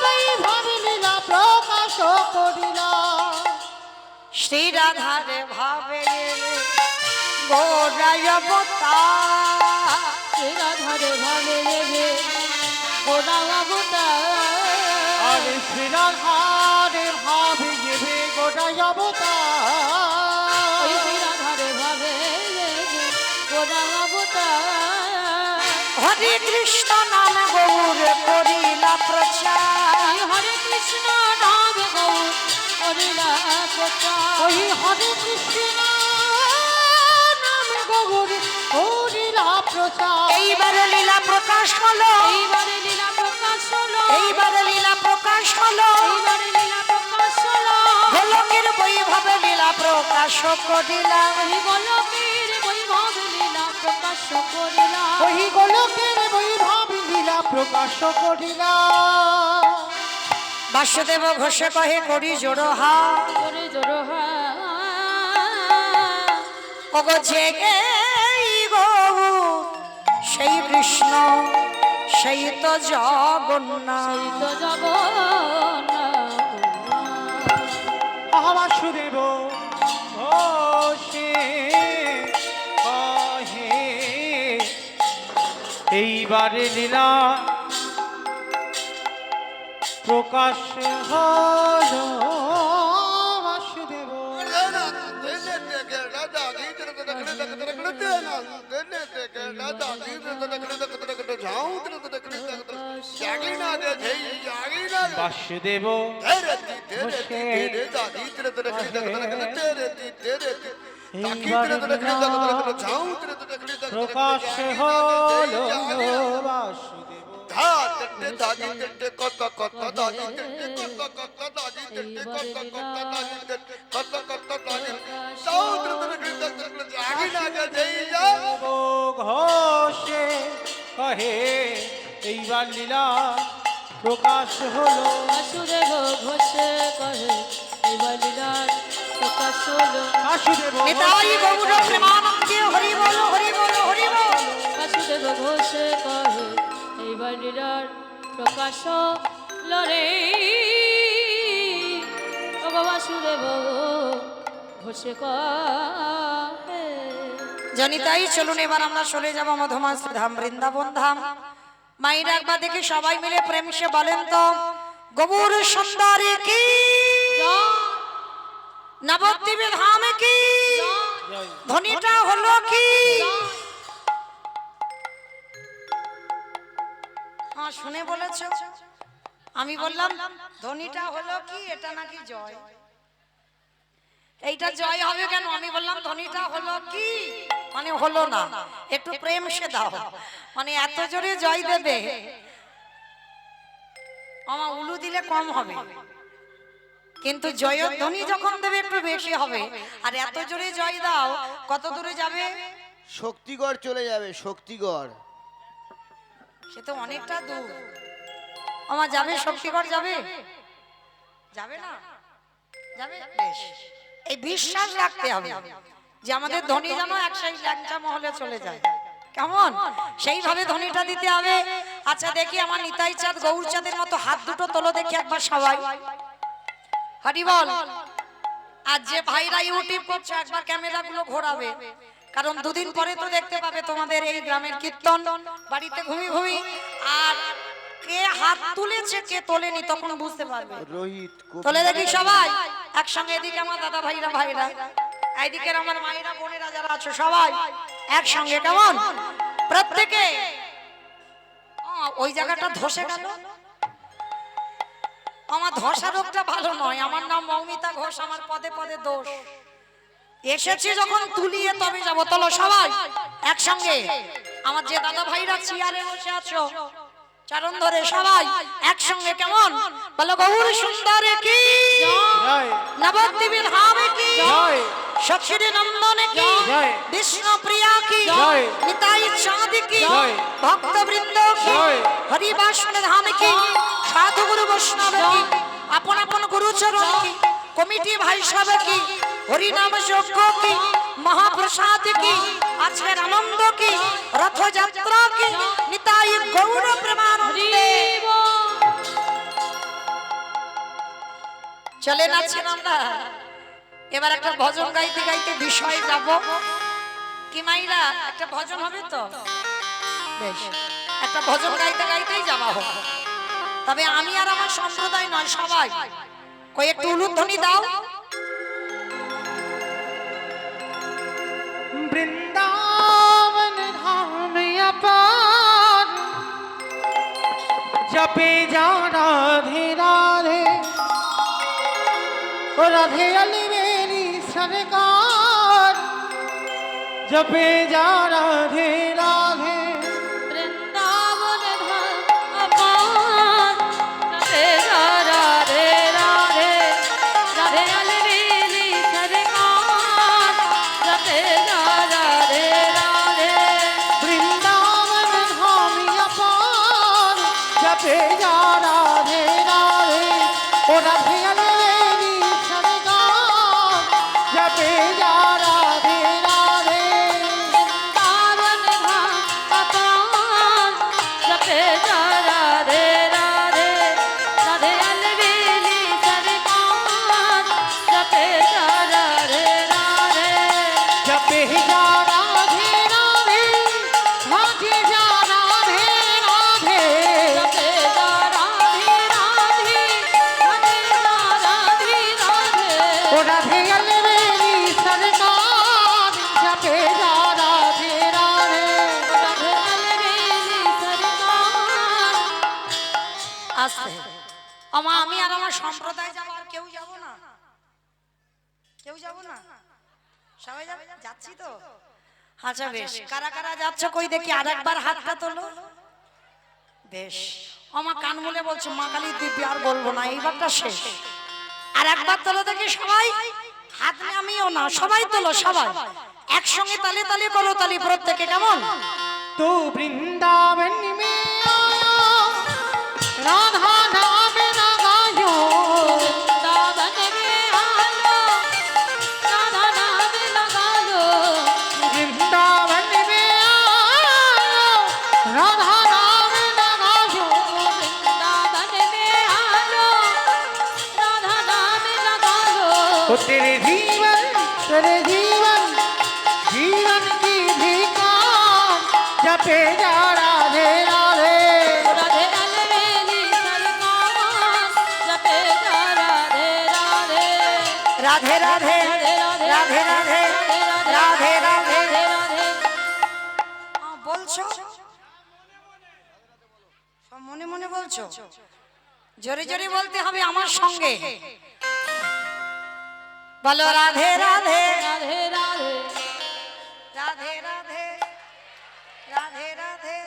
বৈভব লীলা প্রকাশ করিলা। শ্রী রাধার ভাবে গৌরায় অবতার, রাধারে ভাবে রে গোরা অবতার। আরে শ্রীরাধারে ভাবে গেবে গোটাই অবতার। ওই রাধারে ভাবে রে গোরা অবতার। হরে কৃষ্ণ নাম গৌর করিলা প্রচার, হরে হরে কৃষ্ণ নাম গৌর করিলা প্রচার ওই হরে কৃষ্ণ নাম গৌরী করিলা প্রচার এইবারে লীলা প্রকাশ হলো, এইবারে লীলা প্রকাশ হলো এইবারে লীলা প্রকাশ হলো, এইবারে লীলা প্রকাশ হলো গোলকের বৈভবে লীলা প্রকাশ করিলা। এই গোলকের বৈভব লীলা প্রকাশ করিলা ওই গোলকের বৈভব লীলা প্রকাশ করিলা বাসুদেব ঘোষ কহে করি জোড়হা, জোরে জোরে ওগো জেগে গৌ সেই কৃষ্ণ সেই তো জগন্নাথ। তো জগন্নাথ বাসুদেব ঘোষে কহে এইবারে লীলা প্রকাশ হলো বাসুদেব বাসুদেব প্রকাশ হলো বাসুদেব ঘোষে কহে এইবার লীলা প্রকাশ হলো বাসুদেব ঘোষে কহে এইবার লীলার প্রকাশ হলো বাসুদেব নিতাই গৌর প্রেমানন্দে হরি বল হরি বল হরি বল। বাসুদেব ঘোষে কহে এইবার লীলার প্রকাশ হলো রে ও বাসুদেব ঘোষে কহে জনিতাই চলুন এবার আমরা চলে যাব মধুমাস ধাম বৃন্দাবন ধাম। মায়ের একবার দেখে সবাই মিলে প্রেম সে বলেন তো গৌর সুন্দরী কি নবদ্বীপে ধামে কি ধ্বনিটা হলো কি? হ্যাঁ শুনে বলেছ, আমি বললাম ধ্বনিটা হলো কি, এটা নাকি জয়। এইটা জয় হবে কেন? আমি বললাম ধ্বনিটা হলো কি, মানে হলো না, একটু প্রেম সে দাও, মানে এত জোরে জয় দেবে আমার উলু দিলে কম হবে, কিন্তু জয়ধ্বনি যখন দেবে একটু বেশি হবে। আর এত জোরে জয় দাও কত দূরে যাবে? শক্তিগড় চলে যাবে, শক্তিগড়। সে তো অনেকটা দূর। আমার যাবে শক্তিগড় যাবে? যাবে না? যাবে? বেশ, এই বিশ্বাস রাখতে হবে যে আমাদের ধ্বনি যেন একসাথে ল্যাংচা মহলে চলে যায়। কেমন? সেইভাবে ধ্বনিটা দিতে হবে। আচ্ছা দেখি আমার নিতাই চাঁদ গৌর চাঁদের মতো হাত দুটো তোলো দেখি একবার সবাই। হরি বল। আর যে ভাইরা ইউটিউব করছে একবার ক্যামেরাগুলো ঘোরাবে, কারণ দুদিন পরে তো দেখতে পাবে তোমাদের এই গ্রামের কীর্তন বাড়িতে ঘুমি ঘুমি। আর কে হাত তুলেছে কে তোলেনি তখন বুঝতে পারবে। রোহিত তোলে দেখি সবাই একসঙ্গে। এদিকে আমার দাদা ভাইরা ভাইরা, এইদিকে আমার মায়েরা বোনেরা যারা আছো সবাই একসঙ্গে। কেমন? প্রত্যেকে ওই জায়গাটা ধসে গেল। আমার ধসা রোগটা ভালো নয়। আমার নাম মৌমিতা ঘোষ, আমার পদে পদে দোষ। এসেছি যখন তুলিয়ে তবে যাবো। তোলো সবাই একসঙ্গে। আমার যে দাদা ভাইরা চেয়ারে বসে আছো চরণ ধরে সবাই একসঙ্গে। কেমন? বলো গৌর সুন্দরে কি জয় নবদ্বীপে ধামে কি জয় সখীরে নন্দনে কি জয় বিষ্ণু প্রিয়া কি জয় নিতাই চাঁদ কি জয় ভক্ত বৃন্দ কি জয় হরিবাসন ধাম কি সাধু গুরু বৈষ্ণব কি আপন আপন গুরুচরণ কি কমিটি ভাই সব কি হরিনাম যজ্ঞ কি মহাপ্রসাদ কি আজকের আনন্দ কি রথযাত্রা কি নিতাই গৌর প্রেমানন্দে। চলে নাচছেন আমরা। এবার একটা ভজন গাইতে গাইতে বিষয় যাব। কি মাইরা একটা ভজন হবে তো? বেশ, একটা ভজন গাইতে গাইতেই যাওয়া হবে। তবে আমি আর আমার সম্প্রদায় নয়, সবাই কয়েকটু উলুধ্বনি দাও। বৃন্দাবন ধাম अपार जपे जा राधे राधे सरकार जपे जा राधे राधे वृंदावन धाम अपार जपे जा राधे राधे राधे अलबेली सरकार जपे जा राधे राधे वृंदावन धाम अपार जपे जा राधे राधे ओ राधे अलबेली सरकार जपे जा राधे राधे वृंदावन धाम अपार जपे जा राधे राधे राधे अलबेली सरकार जपे जा राधे राधे जपे जा राधे राधे राधे जा राधे राधे जपे जा राधे राधे राधे जा राधे राधे ओ राधे अलबेली सरकार जपे जा राधे राधे राधे अलबेली सरकार আসতে আমি আর আমার সম্প্রদায় যাবো, আর কেউ যাব না, কেউ যাব না, সবাই যাবে, যাচ্ছি তো। আচ্ছা বেশ, কারা কারা যাচ্ছ কই দেখি, আর একবার হাতটা তোলো। বেশ, আমার কান মুলে বলছো মা কালী দিব্যি, আর বলবো না, এইবারটা শেষ। আর একবার তোলো দেখি সবাই, হাত নামিও না, সবাই তোলো, সবাই একসঙ্গে তালে তালে করো, তালি প্রত্যেকে, কেমন? तू वृंदावन में आया राधा नाम लगायो वृंदावन में आलो राधा नाम लगा लो वृंदावन में आया राधा नाम लगायो वृंदावन में आलो राधा नाम लगा लो ओ तेरे जीवन जीवन की भिकार जपे जा राधे राधे राधे अलबेली सरकार जपे जा राधे राधे রাধে রাধে রাধে রাধে রাধে রাধে राधे বলছো সব মনে মনে বলছো, জোরে জোরে বলতে হবে আমার সঙ্গে, বলো রাধে রাধে राधे राधे राधे राधे राधे राधे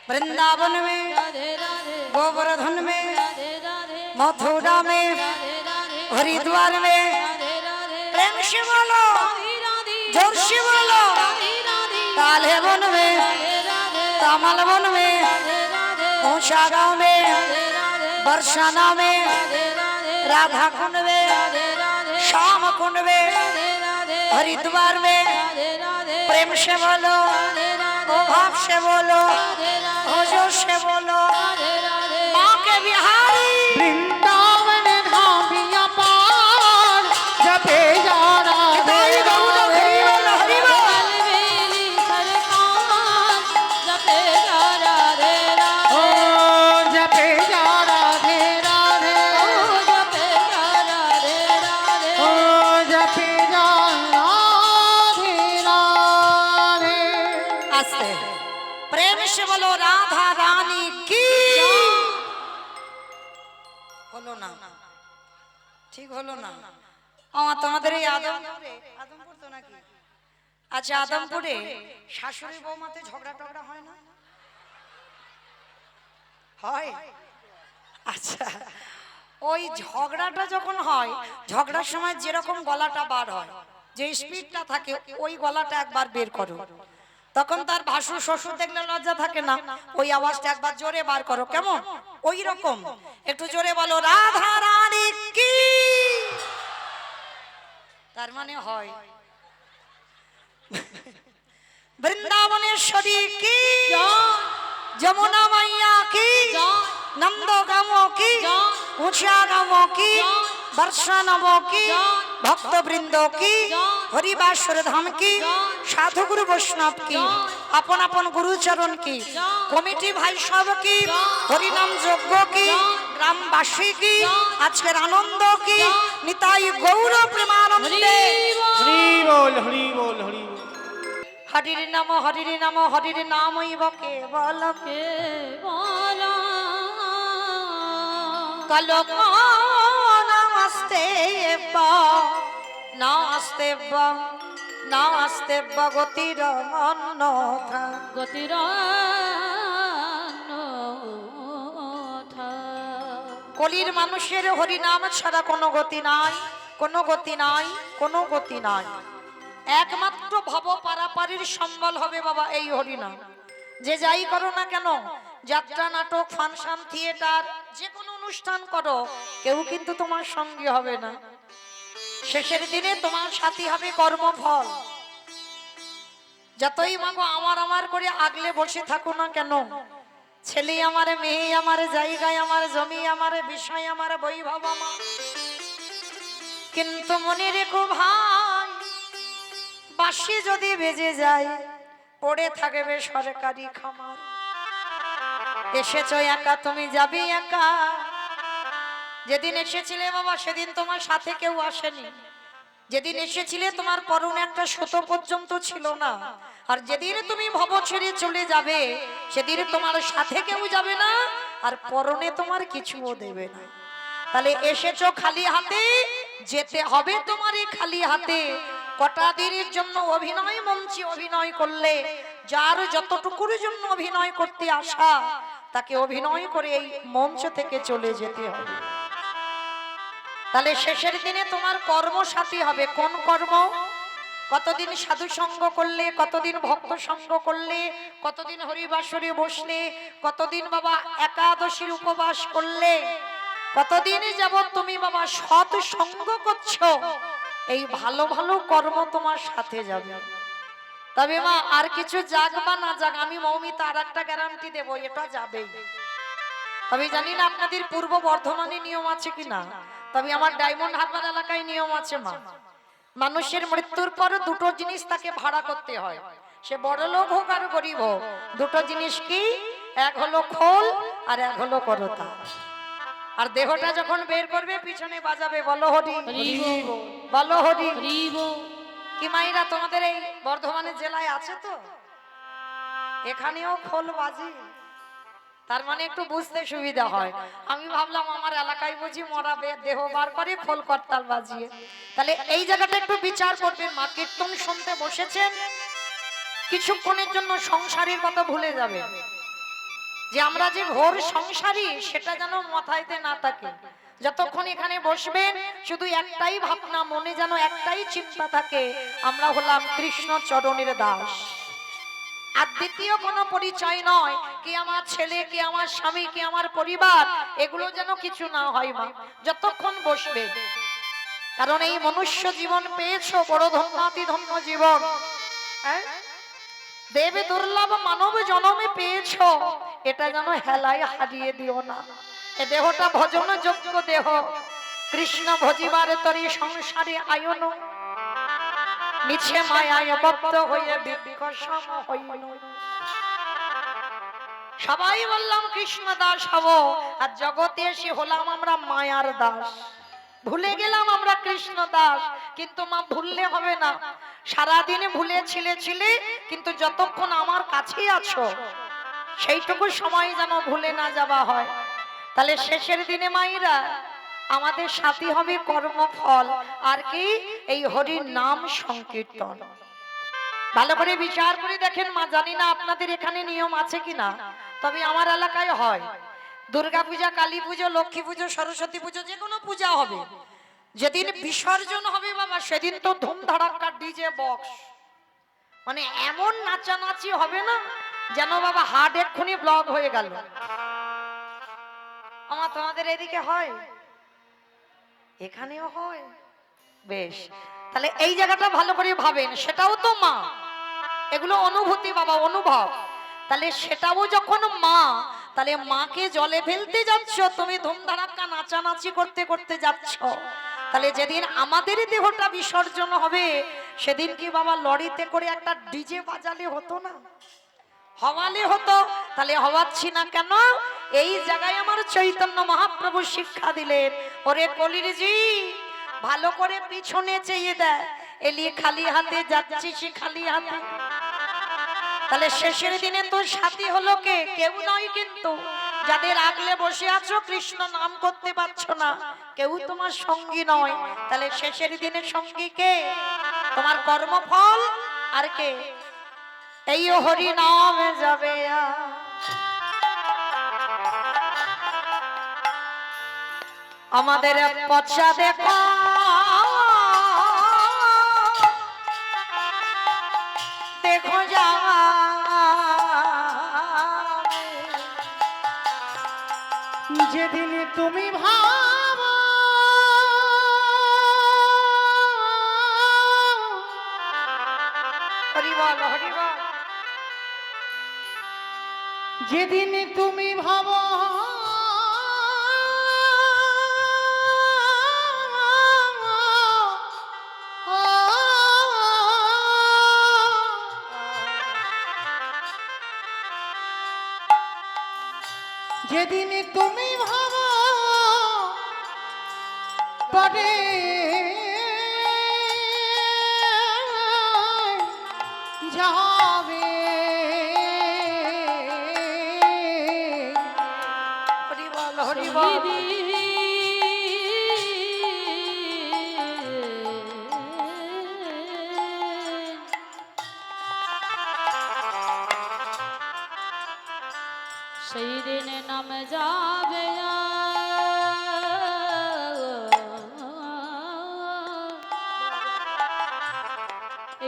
वृंदावन में, राधे राधे गोवर्धन में, राधे राधे मथुरा में, राधे राधे हरिद्वार में, राधे राधे प्रेम से बोलो, राधे जोर से बोलो, राधे राधे काले वन में, राधे राधे तामल वन में, राधे राधे ऊंचा गांव में, राधे राधे बरसाना में, राधे राधे राधा कुंड में, राधे राधे श्याम कुंड में, राधे राधे हरिद्वार में, राधे राधे प्रेम से बोलो, राधे राधे ओ भाव से बोलो, राधे ओ जोश से बोलो, राधे राधे माँ के बिहारी वृंदावन धाम अपार जपे जा राधे हरि बोल, हरि बोल, हरि बोल। अलबेली सरकार जपे जा राधे ओ राधे जपे जा राधे राधे ओ जपे जा राधे राधे ओ जपे जा राधे राधे आस्ते प्रेम से बोलो राधा रानी की, হলো না, ঠিক হলো না। আমার তোমাদের এই আদমপুর তো নাকি? আচ্ছা, আদমপুরে শাশুড়ি বৌমাতে ঝগড়া টগড়া হয় না? হয়। আচ্ছা, ওই ঝগড়াটা যখন হয়, ঝগড়ার সময় যেরকম গলাটা বার হয়, যে স্পিডটা থাকে, ওই গলাটা একবার বের করো। তখন তার ভাসুর শ্বশুর দেখলে লজ্জা থাকে না, ওই আওয়াজটা একবার জোরে বার করো, কেমন? ওই রকম একটু জোরে বলো রাধা রানী কি, তার মানে হয় বৃন্দাবনেশ্বরী কি, যমুনা মাইয়া কি, নন্দগাম কি, উঁচাগাম কি, বর্ষানব কি, ভক্তবৃন্দ কি, হরিবাসর ধাম কি, সাধু গুরু বৈষ্ণব কি, আপন আপন গুরুচরণ কি, কমিটি ভাই সব কি, হরিনাম যজ্ঞ কি, গ্রামবাসী কি, আজকের আনন্দ কি, নিতাই গৌর প্রেমানন্দে हरि बोल हरि बोल हरि बोल হরির নাম হরির নাম হরির নামই বকে বলকে बोला কলক নমস্তে না আসতে গতির অন্যথা। গতির কলির মানুষের হরিনাম ছাড়া কোনো গতি নাই, কোনো গতি নাই, কোনো গতি নাই। একমাত্র ভব পারাপারের সম্বল হবে বাবা এই হরিনাম। যে যাই করো না কেন, যাত্রা, নাটক, ফাংশন, থিয়েটার, যে কোনো অনুষ্ঠান করো, কেউ কিন্তু তোমার সঙ্গী হবে না। শেষের দিনে তোমার সাথী হবে কর্মফল। যতই মাগো আমার আমার করে আগলে বসে থাকো না কেন, ছেলে আমার, মেয়ে আমার, জায়গায় আমার, জমি আমার, বিষয় আমার, বৈভব আমার, কিন্তু মনে রেখো ভাই, বাঁশি যদি বেজে যায় পড়ে থাকবে সরকারি খামার। এসেছো একা, তুমি যাবে একা। যেদিন এসেছিলে বাবা সেদিন তোমার সাথে কেউ আসেনি। যেদিন এসেছিলে তোমার পরনে একটা সুতো পর্যন্ত ছিল না। আর যেদিন তুমি ভব ছেড়ে চলে যাবে সেদিন তোমার সাথে কেউ যাবে না, আর পরনে তোমার কিছুও দেবে না। তাহলে এসেছো খালি হাতে, যেতে হবে তোমার এই খালি হাতে। কটা দিনের জন্য অভিনয় মঞ্চে অভিনয় করলে, যার যতটুকুর জন্য অভিনয় করতে আসা, তাকে অভিনয় করে এই মঞ্চ থেকে চলে যেতে হবে। তাহলে শেষের দিনে তোমার কর্মসাথী হবে। কোন কর্ম? কতদিন সাধু সঙ্গ করলে, কতদিন ভক্ত সঙ্গ করলে, কতদিন হরিবাসরে বসলে, কতদিন বাবা একাদশীর উপবাস করলে, কতদিন যাবত তুমি বাবা সৎ সঙ্গ করছো, এই ভালো ভালো কর্ম তোমার সাথে যাবে। তবে মা আর কিছু যাক বা না যাক, আমি মৌমিতা আর একটা গ্যারান্টি দেবো, এটা যাবেই। তবে জানি না আপনাদের পূর্ব বর্ধমানে নিয়ম আছে কিনা, তবে আমার ডায়মন্ড হারবার এলাকায় নিয়ম আছে মা। মানুষের মৃত্যুর পর দুটো জিনিস তাকে ভাড়া করতে হয়, সে বড় লোক হোক আর গরিব হোক। দুটো জিনিস কি? এক হলো খোল আর এক হলো করতা। আর দেহটা যখন বের করবে পিছনে বাজাবে বলো হরি, বলো হরি। কি মাইরা তোমাদের এই বর্ধমানের জেলায় আছে তো? এখানেও খোল বাজি, তার মানে একটু বুঝতে সুবিধা হয়। আমি ভাবলাম আমার এলাকায় বুঝি মরা দেহ বার করে খোল করতাল বাজিয়ে। তাহলে এই জায়গাটা একটু বিচার করবেন মা। কীর্তন শুনতে বসেছেন, কিছুক্ষণের জন্য সংসারের কথা ভুলে যাবে, যে আমরা যে ঘোর সংসারী সেটা যেন মাথায়তে না থাকে। যতক্ষণ এখানে বসবেন শুধু একটাই ভাবনা মনে, যেন একটাই চিন্তা থাকে, আমরা হলাম কৃষ্ণ চরণের দাস। আর দ্বিতীয় কোনো পরিচয় নয়, কি আমার ছেলে, কি আমার স্বামী, কি আমার পরিবার, এগুলো যেন কিছু না হয় মা যতক্ষণ বসবে। কারণ এই মনুষ্য জীবন পেয়েছো, বড় ধন্যাতি ধন্য জীবন। দেবে দুর্লভ মানব জনমে পেয়েছো, এটা যেন হেলায় হারিয়ে দিও না। এ দেহটা ভজন যোগ্য দেহ, কৃষ্ণ ভজিবার তরি সংসারে আয়ন, মিছে মায়ায় বদ্ধ হয়ে বিকশম হইল। সবাই বললাম কৃষ্ণ দাস হব, আর জগতে এসে হলাম আমরা মায়ার দাস। ভুলে গেলাম আমরা কৃষ্ণ দাস, কিন্তু মা ভুললে হবে না। সারাদিনে ভুলে ছিলে, কিন্তু যতক্ষণ আমার কাছেই আছো সেইটুকু সময় যেন ভুলে না যাওয়া হয়। তাহলে শেষের দিনে মায়েরা আমাদের সাথী হবে কর্মফল, আর কি? এই হরির নাম সংকীর্তন। ভালো করে বিচার করে দেখেন মা। জানি না আপনাদের এখানে নিয়ম আছে কিনা, তবে আমার এলাকায় হয়। দুর্গা পূজা, কালী পুজো, লক্ষ্মী পুজো, সরস্বতী পুজো, যে কোনো পূজা হবে, যেদিন বিসর্জন হবে বাবা সেদিন তো ধুমধাড়াক্কা ডিজে বক্স, মানে এমন নাচানাচি হবে না যেন বাবা হার্ট এক্ষুনি ব্লক হয়ে গেল। আমার তোমাদের এদিকে হয়, এখানেও হয়। বেশ, তাহলে এই জায়গাটা ভালো করে ভাবেন, সেটাও তো মা, এগুলো অনুভূতি বাবা, অনুভব। তাহলে সেটাও যখন মা, তাহলে মাকে জলে ফেলতে যাচ্ছ তুমি, ধুমধাড়াক্কা নাচানাচি করতে করতে যাচ্ছ। তাহলে যেদিন আমাদের দেহটা বিসর্জন হবে সেদিন কি বাবা লরিতে করে একটা ডিজে বাজালে হতো না? হওয়ালে হতো। তাহলে হওয়াচ্ছি না কেন? এই জায়গায় আমার চৈতন্য মহাপ্রভু শিক্ষা দিলেন, ওরে কলির জি ভালো করে পিছনে চেয়ে দেয়, এলি খালি হাতে যাচ্ছিস খালি হাতে। তাহলে শেষের দিনে তোর সাথী হলো কে? কেউ নয়, কিন্তু যাদের আগলে বসে আছো কৃষ্ণ নাম করতে পারছো না, কেউ তোমার সঙ্গী নয়, তাহলে শেষের দিনে সঙ্গী কে? তোমার কর্মফল আর কে? এই হরি নামে যাবে আমাদের পচা দেখো দেখো যা যেদিন তুমি ভাবো হরি বল হরি বল। যেদিন তুমি ভাবো যেদিন তুমি ভাবো পরে যাবে হরি বল হরি বল। সেই দিনে নাম যাবে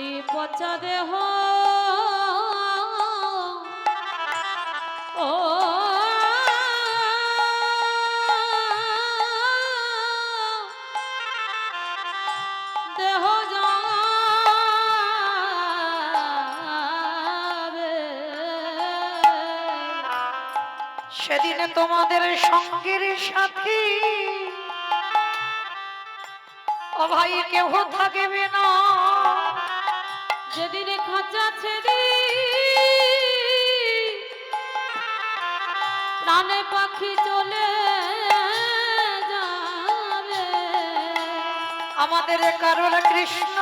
এই পচা দেহ ও দেহ সেদিনে তোমাদের সঙ্গের সাথী ও ভাই কেউ থাকবে না। যেদিন খাঁচা ছেড়ে প্রাণে পাখি চলে যাবে আমাদের কারণ কৃষ্ণ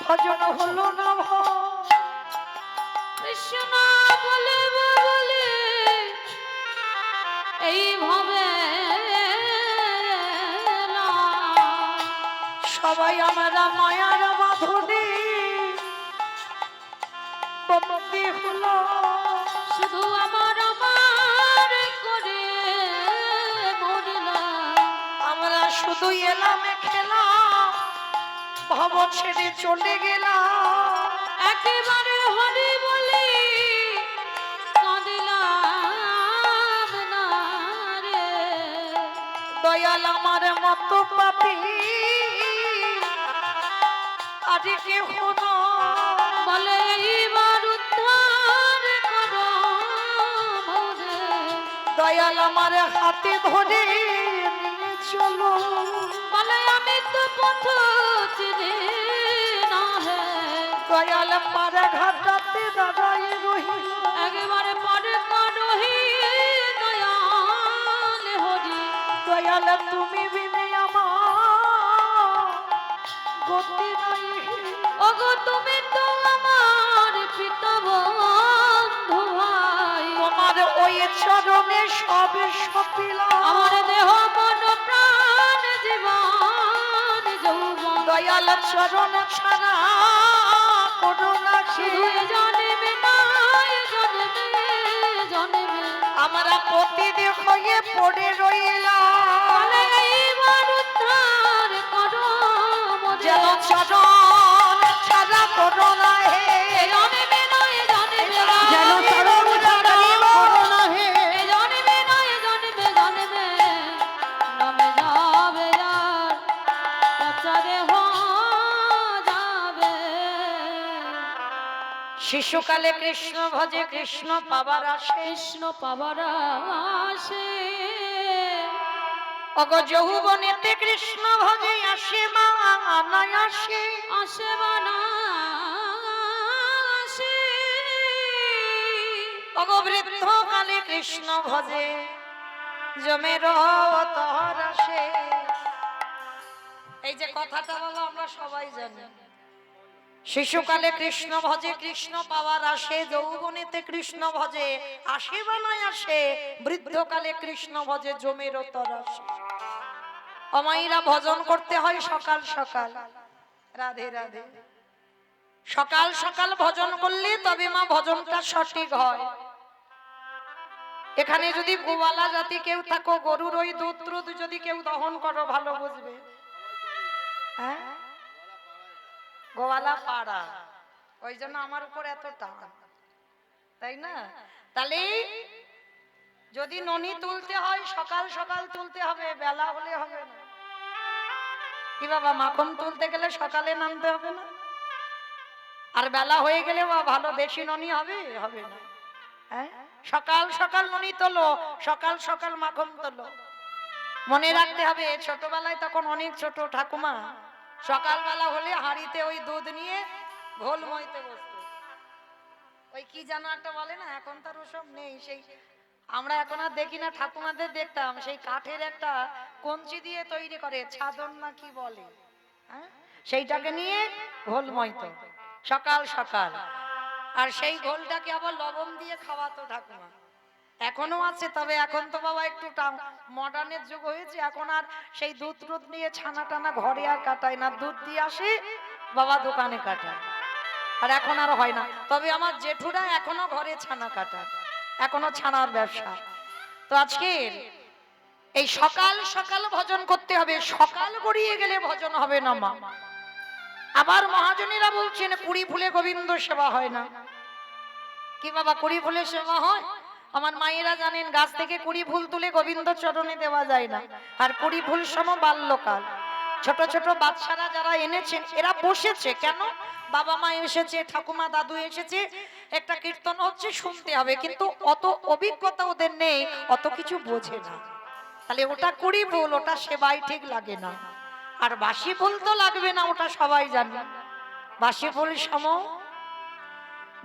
ভজন হলো না কৃষ্ণ বলে বলে এইভাবে সবাই আমরা মায়ার বাঁধনে বন্দী হলো। শুধু আমার আমার করে মরিলাম আমরা শুধু এলাম খেলাম ভব ছেড়ে চলে গেলাম। একেবারে হরি বলি কাঁদিলাম না রে দয়াল আমার মতো পাপি আজ কেউ না। বলে এইবার উদ্ধার করো মোরে দয়াল আমার হাতে ধরে নিয়ে চলো। বলে আমি তো পথ চিনি না হে দয়াল পারা ঘাটাতে দাঁড়াই রহিল। একেবারে পরে করহি দয়াল হরি দয়াল তুমি বিনে আমার গতি নাই। ওগো তুমি তো আমার পিতা বন্ধু ভাই তোমার ওই চরণে সব সপিলাম। আমার দেহ মন প্রাণ জীবন যৌবন দয়াল চরণ ছাড়া করুণা শুধু জন্মে নাই জন্মে জন্মে আমরা প্রতিদিন হয়ে পড়ে রইলাম। বলে এইবার উদ্ধার করো মোরে যেন চরণ ছাড়া করুণা হে জন্মে নয় জন্মে যেন চরণ ছাড়া করো না হে জন্মে নয় জন্মে জন্মে নামে যাবে আর পচা দেহ যাবে শিশুকালে কৃষ্ণ ভজে কৃষ্ণ পাবার আসে। কৃষ্ণ পাবার আসে অগ যৌবনেতে কৃষ্ণ ভজে আসে মা আনায় আসে। আসে বানা আসে অগ বৃদ্ধ কালে কৃষ্ণ ভজে জমের তহর আসে। এই যে কথাটা বলো আমরা সবাই জানি, শিশুকালে কৃষ্ণ ভজে কৃষ্ণ পাওয়ার আসে, যৌবনেতে কৃষ্ণ ভজে আসে বা নাই আসে, বৃদ্ধকালে কৃষ্ণ ভজে জমের তর আসে। অমাইরা ভজন করতে হয় সকাল সকাল। রাধে রাধে। সকাল সকাল ভজন করলে তবে মা ভজনটা সঠিক হয়। এখানে যদি গোয়ালা জাতি কেউ থাকো, গরুর ওই দুধ টুধ যদি কেউ দহন করো ভালো বুঝবে। হ্যাঁ, গোয়ালা পাড়া, ওই জন্য আমার উপর এত টান, তাই না? তাহলে যদি ননি তুলতে হয় সকাল সকাল তুলতে হবে, বেলা হলে হবে না। কি বাবা, মাখন তুলতে গেলে সকালে নামতে হবে না? আর বেলা হয়ে গেলে বা ভালো বেশি ননি হবে, হবে না। হ্যাঁ, সকাল সকাল ননি তোলো, সকাল সকাল মাখন তোলো। মনে রাখতে হবে, ছোটবেলায় তখন অনেক ছোট ঠাকুমা সকালবেলা হলে হাঁড়িতে ওই দুধ নিয়ে ঘোল মইতে বসতো। ওই কি জানো একটা বলে না, এখন তার ওসব নেই। সেই আমরা এখন আর দেখি না, ঠাকুমাদের দেখতাম সেই কাঠের একটা কঞ্চি দিয়ে তৈরি করে, ছাদন না কি বলে, হ্যাঁ, সেইটাকে নিয়ে ঘোল মইতো সকাল সকাল। আর সেই ঘোলটাকে আবার লবণ দিয়ে খাওয়াতো ঠাকুমা। এখনো আছে, তবে এখন তো বাবা একটু মডার্নের যুগ হয়েছে, এখন আর সেই দুধ টুধ নিয়ে ছানা টানা ঘরে আর কাটায় না, দুধ দিয়ে আসে বাবা দোকানে কাটায়, আর এখন আর হয় না। তবে আমার জেঠুরা এখনো ঘরে ছানা কাটায়, এখনো ছানার ব্যবসা। তো আজকের এই সকাল সকাল ভজন করতে হবে, সকাল গড়িয়ে গেলে ভজন হবে না মা। আবার মহাজনেরা বলছেন কুড়ি ফুলে গোবিন্দ সেবা হয় না। কি বাবা, কুড়ি ফুলের সেবা হয়? আমার মায়েরা জানেন, গাছ থেকে কুড়ি ফুল তুলে গোবিন্দ চরণে দেওয়া যায় না। আর কুড়ি ফুল সম বাল্যকাল। ছোট ছোট বাচ্চারা যারা এনেছেন এরা বসেছে কেন? বাবা মা এসেছে, ঠাকুমা দাদু এসেছে, একটা কীর্তন হচ্ছে, শুনতে হবে, কিন্তু অত অভিজ্ঞতা ওদের নেই, অত কিছু বোঝে না। তাহলে ওটা কুড়ি ফুল, ওটা সেবাই ঠিক লাগে না। আর বাসি ফুল তো লাগবে না, ওটা সবাই জানে। বাসি ফুল সম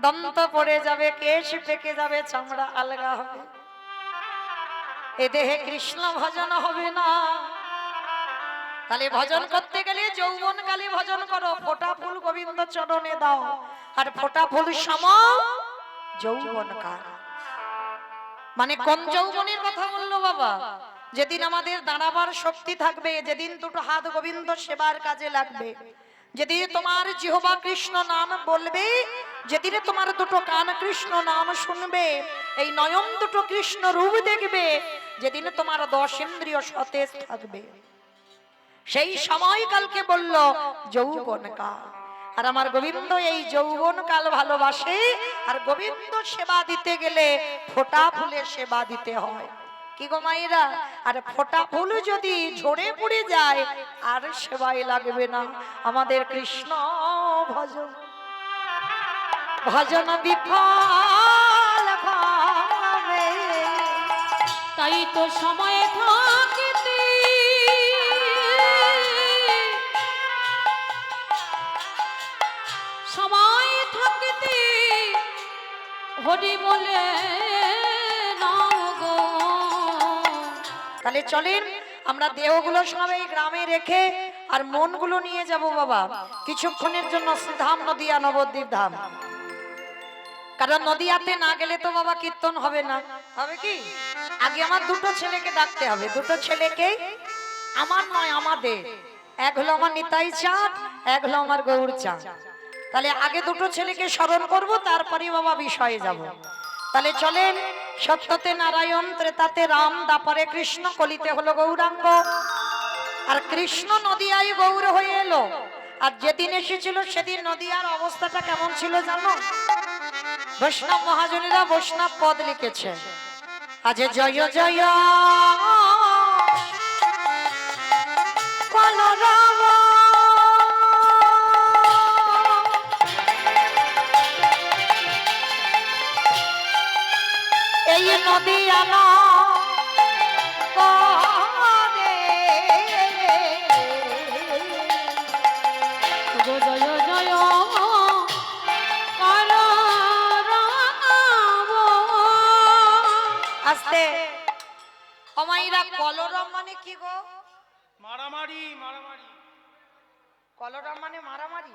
দন্ত পড়ে যাবে, কেশ পেকে যাবে, চামড়া আলগা হবে, এ দেহে কৃষ্ণ ভজন হবে না। তাহলে ভজন করতে গেলে যৌবন কালে ভজন করো, ফোঁটা ফুল গোবিন্দ চরণে দাও। আর ফোঁটা ফুল সম যৌবন কাল। মানে কোন যৌবনের কথা বললো বাবা? যেদিন আমাদের দাঁড়াবার শক্তি থাকবে, যেদিন দুটো হাত গোবিন্দ সেবার কাজে লাগবে, যেদিন তোমার জিহ্বা কৃষ্ণ নাম বলবে, যেদিন তোমার দুটো কান কৃষ্ণ নাম শুনবে, এই নয়ন দুটো কৃষ্ণ রূপ দেখবে, যেদিন তোমার 10 ইন্দ্রিয় সতেজ থাকবে, সেই সময়কালকে বলল যৌবন কাল। আর আমার গোবিন্দ এই যৌবন কাল ভালোবাসে। আর গোবিন্দ সেবা দিতে গেলে ফোঁটা ফুলের সেবা দিতে হয়। কি গো মায়েরা, আর ফোঁটা ফুল যদি ঝরে পড়ে যায় আর সেবাই লাগবে না। আমাদের কৃষ্ণ ভজন ভজন বিফল হবে। তাই তো সময় থাকিতে সময় থাকিতে হরি বলে নাও গো। তাহলে চলেন আমরা দেহগুলো সবাই গ্রামে রেখে আর মনগুলো নিয়ে যাব বাবা কিছুক্ষণের জন্য শ্রীধাম নদিয়া নবদ্বীপ ধাম। কারণ নদিয়াতে না গেলে তো বাবা কীর্তন হবে না। হবে কি? আগে আমার দুটো ছেলেকে ডাকতে হবে, দুটো ছেলেকে, আমার নয় আমাদের। এক হলো আমার নিতাই চাঁদ, এক হলো আমার গৌর চাঁদ। তাহলে আগে দুটো ছেলেকে স্মরণ করব, তারপরে বাবা বিষয়ে যাব। তাহলে চলেন, সত্যতে নারায়ণ, ত্রেতাতে রাম, দাপরে কৃষ্ণ, কলিতে হলো গৌরাঙ্গ। আর কৃষ্ণ নদিয়ায় গৌর হয়ে এলো। আর যেদিন এসেছিল সেদিন নদিয়ার অবস্থাটা কেমন ছিল জানো? বৈষ্ণব মহাজনেরা বৈষ্ণব পদ লিখেছে, আজ জয় জয় বলরাম, এই নদিয়া জয় জয় আস্তে অমাইরা। কলরম মানে কি গো? মারামারি, মারামারি। কলরম মানে মারামারি।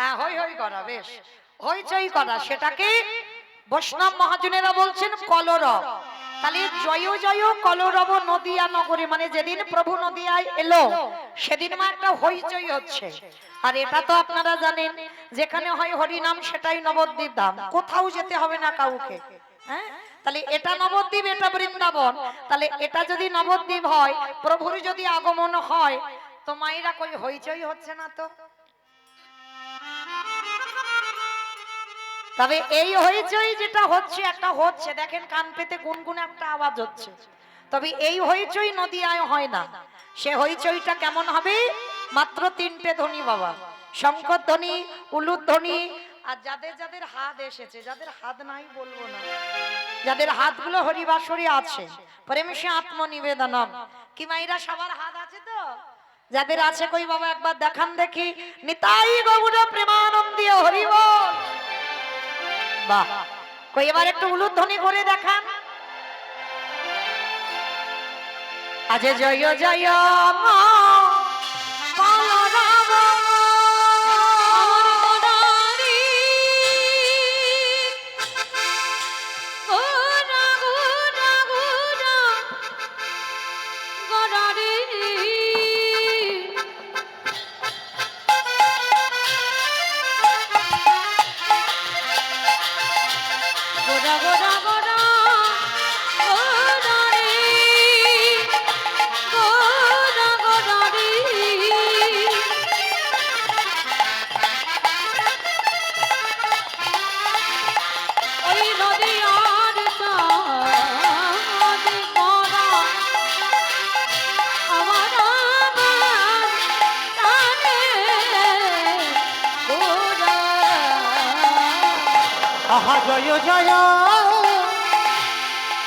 হ্যাঁ, হই হই করা, বেশ হইচই করা, সেটাকে বৈষ্ণব মহাজনেরা বলছেন কলরব। তাহলে জয় জয় কলরব নদিয়া নগরী, মানে যেদিন প্রভু নদিয়ায় এলো সেদিন মা একটা হইচই হচ্ছে। আর এটা তো আপনারা জানেন, যেখানে হয় হরিনাম সেটাই নবদ্বীপ ধাম, কোথাও যেতে হবে না কাউকে। হ্যাঁ, তাহলে এটা নবদ্বীপ, এটা বৃন্দাবন। তাহলে এটা যদি নবদ্বীপ হয়, প্রভুর যদি আগমন হয়, তো মায়েরা কই হইচই হচ্ছে না তো? তবে এই হইচই যেটা হচ্ছে, একটা হচ্ছে দেখেন, কান পেতে গুনগুনে একটা আওয়াজ হচ্ছে। তবে এই হইচই নদিয়ায় হয় না। সে হইচইটা কেমন হবে? মাত্র তিনটে ধ্বনি বাবা, শঙ্কর ধ্বনি, উলুদ ধ্বনি, আর যাদের যাদের হাত এসেছে, যাদের হাত নাই বলবো না, যাদের হাতগুলো হরিবাসরে আছে, প্রেমসে আত্মনিবেদনম, কি মাইরা সবার হাত আছে তো? যাদের আছে কই বাবা একবার দেখান দেখি, নিতাই গৌর প্রেমানন্দে হরি বল। বাহ, কই এবার একটু উলুধ্বনি করে দেখান। আজ জয় জয় মা বলরাম গদারি গোরা গোরা গোরা গদারি গোরা গোরা গোরা গদারি গোরা গদারি ওই নদিয়ার চাঁদ মোরা আমার টানে গোরা আহা জয় জয়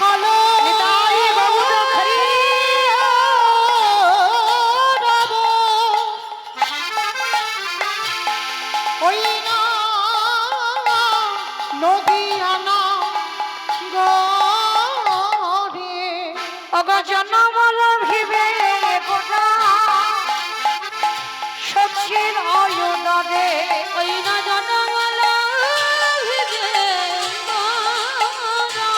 কলো নিতাই গৌর হরি রব ওই না নদিয়া না গরে অগজন বল ভিবে গোটা সচির অয়ুদরে। ওই না জনমল ভিজে গোরা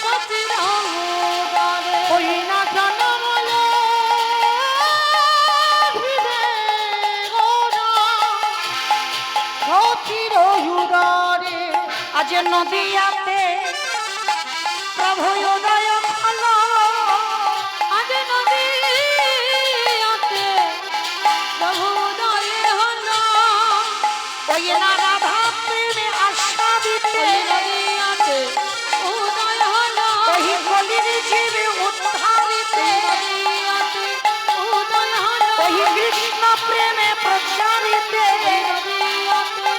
সচির উদরে ওই না জনমল ভিড়ে গোরা সচির উদরে আজ নদিয়াতে প্রভু উদয় হলো। আজ নদীতে প্রভু উদয় হলো ওই না রাধা প্রেমে আস্বাদিতে ওই নদীতে উদয় হলো ওই কলির জীবে উদ্ধারিতে নদীতে উদয় হলো ওই কৃষ্ণ প্রেমে প্রচারিতে নদীতে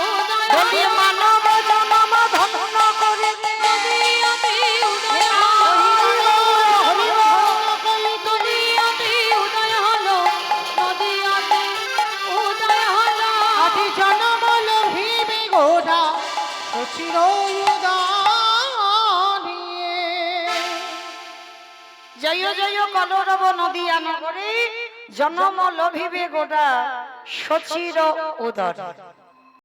উদয় বলি হলো মানব জনম ধন্য করে নদীতে উদয় হলো নদীতে উদয় হলো নদীতে উদয় হলো আদি জনমল ভিবে গোরা সচির উদরে জয় জয় কলরব নদিয়া নগরী জনম লভিবে গোটা সচির উদর।